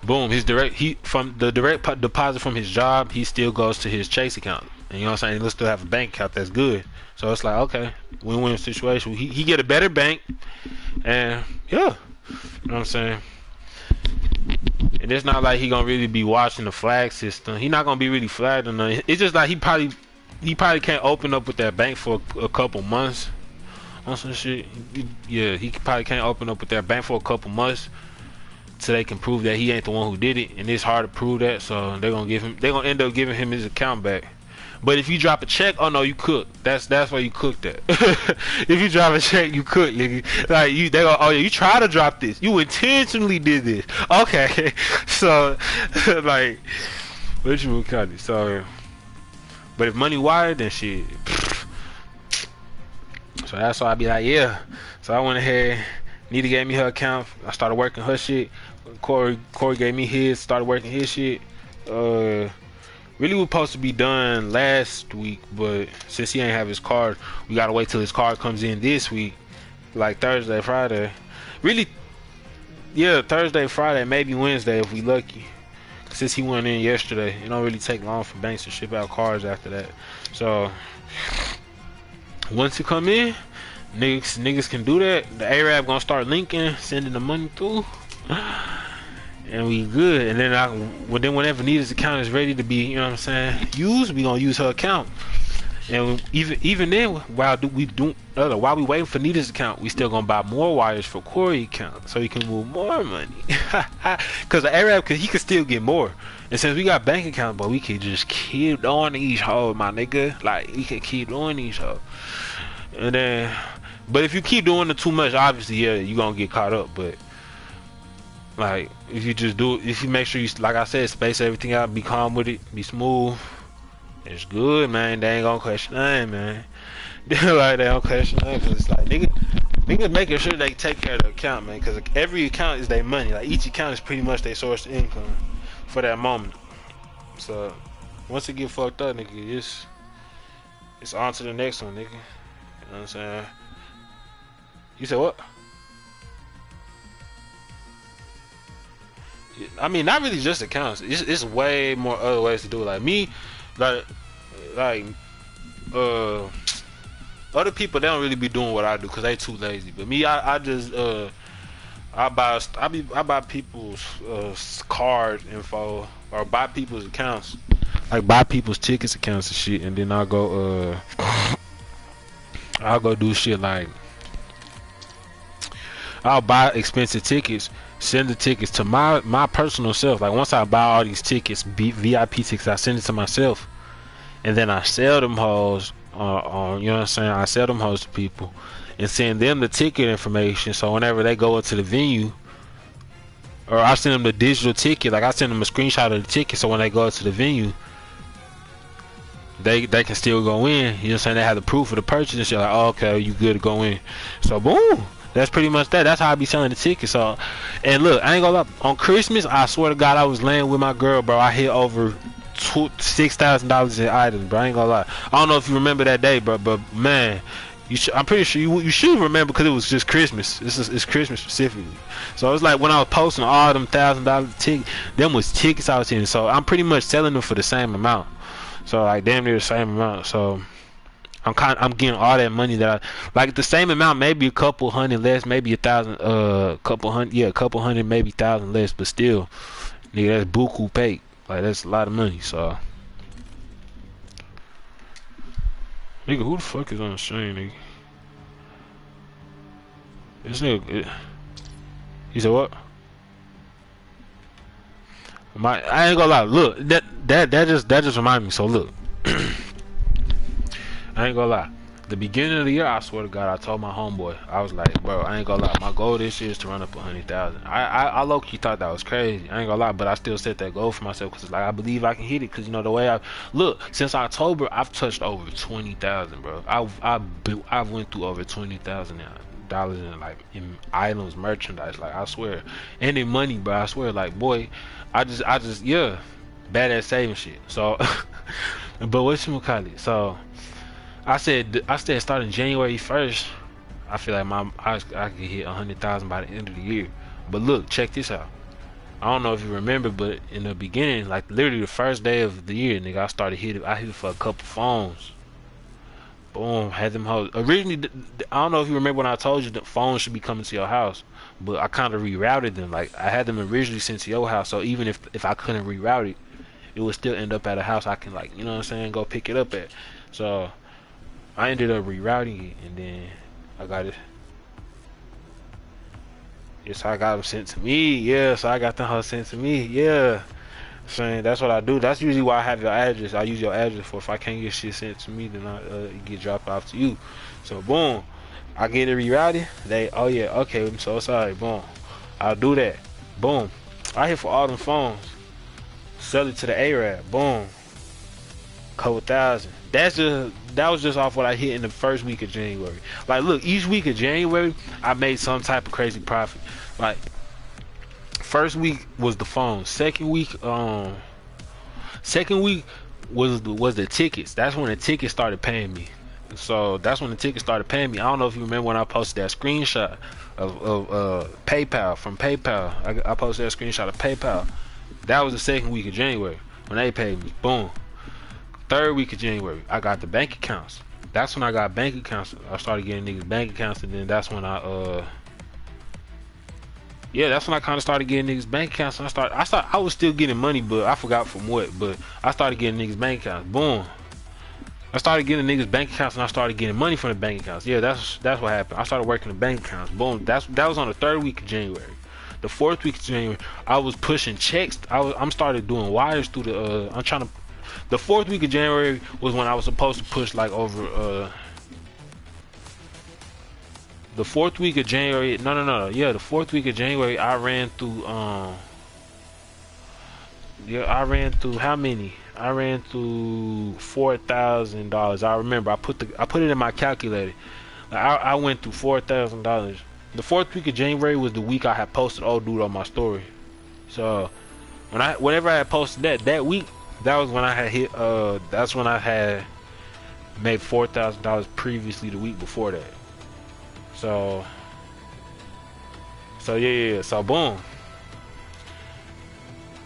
boom, from the direct deposit from his job, he still goes to his Chase account, and you know what I'm saying, he'll still have a bank account that's good. So it's like, okay, win-win situation. He get a better bank, and yeah, you know what I'm saying. And it's not like he gonna really be watching the flag system. He not gonna be really flagged or nothing. It's just like he probably can't open up with that bank for a couple months on some shit. Yeah, he probably can't open up with that bank for a couple months so they can prove that he ain't the one who did it. And it's hard to prove that, so they're gonna end up giving him his account back. But if you drop a check, oh no, you cook. That's why you cook that. If you drop a check, you cook, nigga. Like, they go, oh yeah, you try to drop this. You intentionally did this. Okay. So like, what you call it? So, but if money wired, then shit. So that's why I be like, yeah. So I went ahead. Nita gave me her account. I started working her shit. Corey gave me his. Started working his shit. Really was supposed to be done last week, but since he ain't have his card, we gotta wait till his card comes in this week, like Thursday, Friday. Really, yeah, Thursday, Friday, maybe Wednesday if we lucky. Since he went in yesterday, it don't really take long for banks to ship out cards after that. So once you come in, niggas can do that. The Arab gonna start linking, sending the money through. And we good. And then whenever Nita's account is ready to be, you know what I'm saying, used, we gonna use her account. And even then, while we waiting for Nita's account, we still gonna buy more wires for Corey's account so he can move more money. Cause the Arab, he could still get more. And since we got bank account, but we can just keep doing these hoes, my nigga. Like, we can keep doing these hoes. And then, but if you keep doing it too much, obviously, yeah, you gonna get caught up. But like, if you make sure you, like I said, space everything out, be calm with it, be smooth, it's good, man. They ain't gonna question nothing, man. Like, they don't question nothing, cause it's like, niggas making sure they take care of the account, man, cause every account is their money. Like, each account is pretty much their source of income for that moment. So once it get fucked up, nigga, it's on to the next one, nigga. You know what I'm saying? You said what? I mean, not really just accounts. It's way more other ways to do it. Like me, like other people, they don't really be doing what I do because they too lazy. But me, I just I buy people's card info or buy people's accounts, like buy people's tickets accounts and shit, and then I'll go do shit like I'll buy expensive tickets send the tickets to my personal self. Like once I buy all these tickets, VIP tickets, I send it to myself, and then I sell them hoes. You know what I'm saying? I sell them hoes to people, and send them the ticket information. So whenever they go into the venue, or I send them the digital ticket. Like I send them a screenshot of the ticket, so when they go to the venue, they can still go in. You know what I'm saying? They have the proof of the purchase and shit. Like, oh, okay, you good to go in. So boom. That's pretty much that. That's how I be selling the tickets. So, and look, I ain't gonna lie. On Christmas, I swear to God, I was laying with my girl, bro. I hit over $6,000 in items, bro. I ain't gonna lie. I don't know if you remember that day, bro, but man, I'm pretty sure you should remember because it was just Christmas. It's Christmas specifically. So it was like when I was posting all them $1,000 tickets, them was tickets I was hitting. So I'm pretty much selling them for the same amount. So like damn near the same amount. So I'm getting all that money that I like the same amount, maybe a couple hundred less, maybe a couple hundred, maybe 1,000 less, but still, nigga, that's buku pay. Like that's a lot of money. So, nigga, who the fuck is on the stream, nigga? This nigga, he said what? I ain't gonna lie. Look, that just reminded me. So look. I ain't gonna lie. The beginning of the year, I swear to God, I told my homeboy, I was like, bro, I ain't gonna lie. My goal this year is to run up 100,000. I low key thought that was crazy. I ain't gonna lie, but I still set that goal for myself because like I believe I can hit it. Because you know the way I look since October, I've touched over 20,000, bro. I've went through over $20,000 in like in items, merchandise. Like I swear, and in money, bro. I swear, like boy, I just yeah, bad at saving shit. So, but what's you call it? So. I said starting January 1st, I feel like I could hit 100,000 by the end of the year. But look, check this out. I don't know if you remember, but in the beginning, like literally the first day of the year, nigga, I hit it for a couple phones. Boom, had them hoes. Originally, I don't know if you remember when I told you that phones should be coming to your house, but I kind of rerouted them. Like I had them originally sent to your house, so even if I couldn't reroute it, it would still end up at a house I can like, you know what I'm saying, go pick it up at. So I ended up rerouting it, and then I got it. Yes, I got them sent to me. Yeah, so I got them hoes sent to me. Yeah, saying that's what I do. That's usually why I have your address. I use your address for if I can't get shit sent to me, then it get dropped off to you. So boom, I get it rerouted. Oh yeah, okay, I'm so sorry. Boom, I'll do that. Boom, I hit for all them phones. Sell it to the Arab. Boom, couple thousand. That was just off what I hit in the first week of January. Like, look, each week of January, I made some type of crazy profit. Like, first week was the phone. Second week was the tickets. That's when the tickets started paying me. So that's when the tickets started paying me. I don't know if you remember when I posted that screenshot of PayPal from PayPal. I posted that screenshot of PayPal. That was the second week of January when they paid me. Boom. Third week of January, I got the bank accounts. That's when I got bank accounts. I started getting niggas bank accounts, and then that's when that's when I kind of started getting niggas bank accounts. And I was still getting money, but I forgot from what. But I started getting niggas bank accounts. Boom. I started getting niggas bank accounts, and I started getting money from the bank accounts. Yeah, that's what happened. I started working the bank accounts. Boom. That was on the third week of January. The fourth week of January, I was pushing checks. I'm started doing wires through the. The fourth week of January was when I was supposed to push like over the fourth week of January. No. Yeah, the fourth week of January I ran through how many? I ran through $4,000. I remember I put it in my calculator. I went through $4,000. The fourth week of January was the week I had posted old dude on my story. So whenever I had posted that week, that was when I had hit. That's when I had made $4,000 previously the week before that. So yeah. So boom.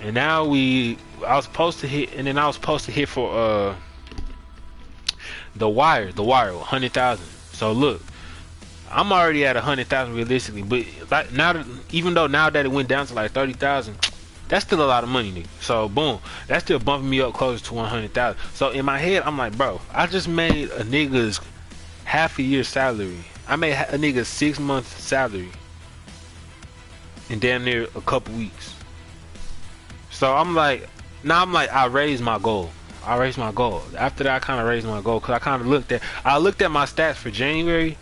And now I was supposed to hit, and then I was supposed to hit for the wire, 100,000. So look, I'm already at 100,000 realistically, but like even though now that it went down to like 30,000. That's still a lot of money, nigga. So boom, that's still bumping me up closer to 100,000. So in my head, I'm like, bro, I just made a nigga's half a year salary. I made a nigga's 6 months salary in damn near a couple weeks. So I'm like, now I'm like, I raised my goal. I raised my goal. After that, I kind of raised my goal because I looked at my stats for January.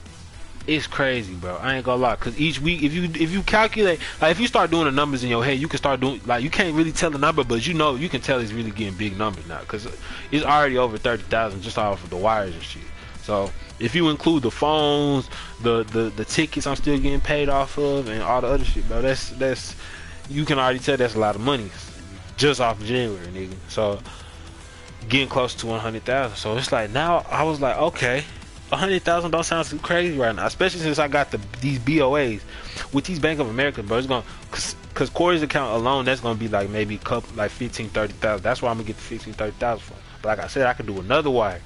It's crazy, bro. I ain't gonna lie. Cause each week, if you calculate, like if you start doing the numbers in your head, you can start doing like you can't really tell the number, but you know you can tell it's really getting big numbers now. Cause it's already over 30,000 just off of the wires and shit. So if you include the phones, the tickets I'm still getting paid off of, and all the other shit, bro, that's you can already tell that's a lot of money just off of January, nigga. So getting close to 100,000. So it's like now I was like, okay. 100,000 don't sound too crazy right now, especially since I got these BOAs with these Bank of America, bro. It's gonna cause Corey's account alone, that's gonna be like maybe like 15-30,000. That's why I'm gonna get the 15-30,000 for. But like I said, I could do another wire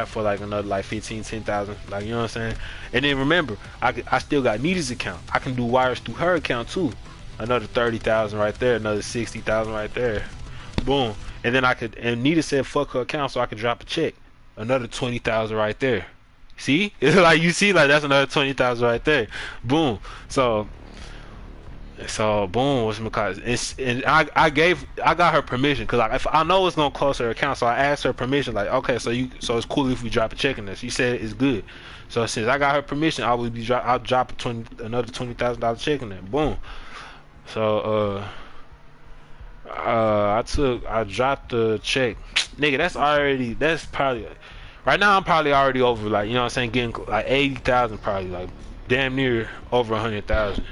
for like another like 15-10,000, like, you know what I'm saying. And then remember, I still got Nita's account. I can do wires through her account too. Another 30,000 right there, another 60,000 right there. Boom. And then and Nita said fuck her account so I could drop a check. Another 20,000 right there. See? It's like you see, like that's another 20,000 right there. Boom. So boom. What's my cause? And I got her permission because like, if I know it's gonna close her account, so I asked her permission. Like, okay, so it's cool if we drop a check in this. She said it's good. So since I got her permission, I'll drop another $20,000 check in there. Boom. So I dropped the check, nigga. That's probably right now. I'm probably already over, like, you know what I'm saying, getting like 80,000, probably like damn near over 100,000.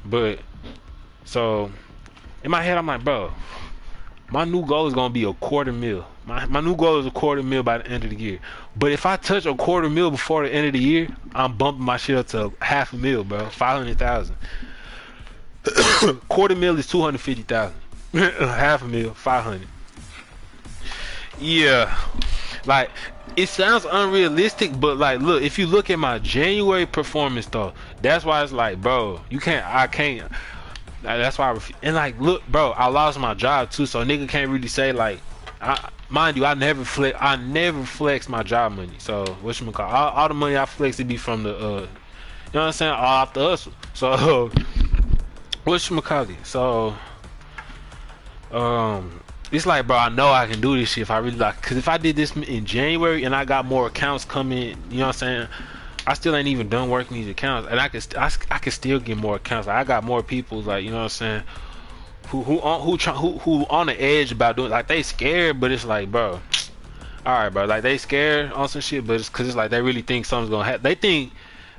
But so in my head, I'm like, bro, my new goal is gonna be $250,000. My new goal is $250,000 by the end of the year. But if I touch $250,000 before the end of the year, I'm bumping my shit up to $500,000, bro. 500,000. $250,000 is 250,000. $500,000, 500. Yeah, like it sounds unrealistic, but like, look, if you look at my January performance though, that's why it's like, bro, I can't. That's why and like, look, bro, I lost my job too, so nigga can't really say like, mind you, I never flex my job money. So whatchamacallit, all the money I flex, it be from the, you know what I'm saying, all off the hustle. So whatchamacallit, so. It's like, bro, I know I can do this shit if I really like. Cause if I did this in January and I got more accounts coming, you know what I'm saying, I still ain't even done working these accounts, and I could still get more accounts. Like, I got more people, like, you know what I'm saying, who on the edge about doing, like, they scared, but it's like, bro, all right, bro, like, they scared on some shit, but it's cause it's like they really think something's gonna happen.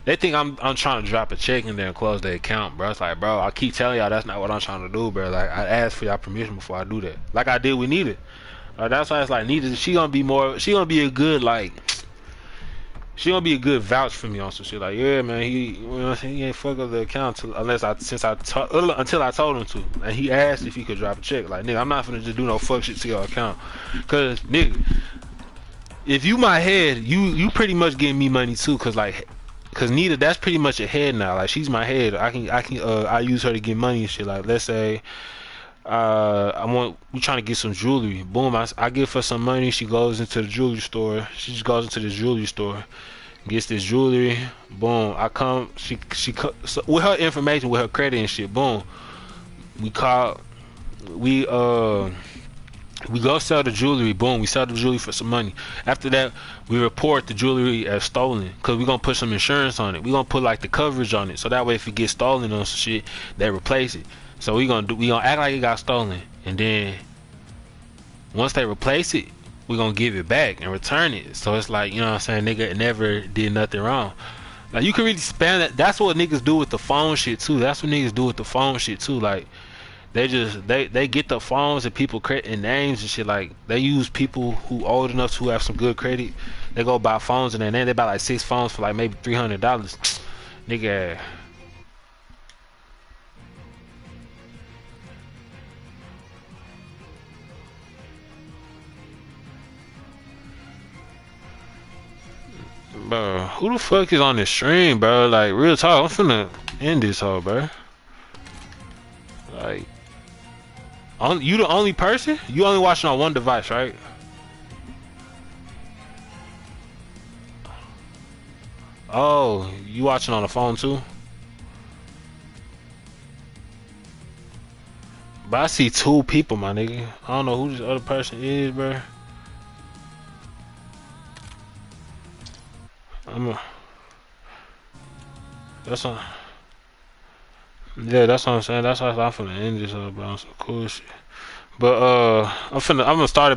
They think I'm trying to drop a check in there and close their account, bro. It's like, bro, I keep telling y'all that's not what I'm trying to do, bro. Like, I asked for y'all permission before I do that, like I did with Nita. That's why it's like Nita, she gonna be a good, like, she gonna be a good vouch for me on some shit. Like, yeah, man, you know what I'm saying, he ain't fuck up the account until I told him to, and he asked if he could drop a check. Like, nigga, I'm not finna just do no fuck shit to your account, cause nigga, if you my head, you pretty much getting me money too, cause like. Cause Nita, that's pretty much a head now. Like, she's my head. I use her to get money and shit. Like, let's say, we trying to get some jewelry. Boom, I give her some money. She goes into the jewelry store. She just goes into the jewelry store, gets this jewelry. Boom, I come. So with her information, with her credit and shit. Boom, we go sell the jewelry. Boom, we sell the jewelry for some money. After that, we report the jewelry as stolen, because we're gonna put some insurance on it. We're gonna put like the coverage on it, so that way if it gets stolen on some shit, they replace it. So we gonna act like it got stolen, and then once they replace it, we're gonna give it back and return it. So it's like, you know what I'm saying, nigga never did nothing wrong. Like, you can really spam that. That's what niggas do with the phone shit too. Like, they get the phones and people and names and shit. Like, they use people who old enough to have some good credit. They go buy phones, and then they buy like 6 phones for like maybe $300. Nigga, bro, who the fuck is on this stream, bro? Like, real talk, I'm finna end this hoe, bro. Like, you the only person? You only watching on one device, right? Oh, you watching on the phone too? But I see two people, my nigga. I don't know who this other person is, bro. That's on. Yeah, that's what I'm saying. That's how I'm finna end this up on some cool shit. But I'm gonna start it.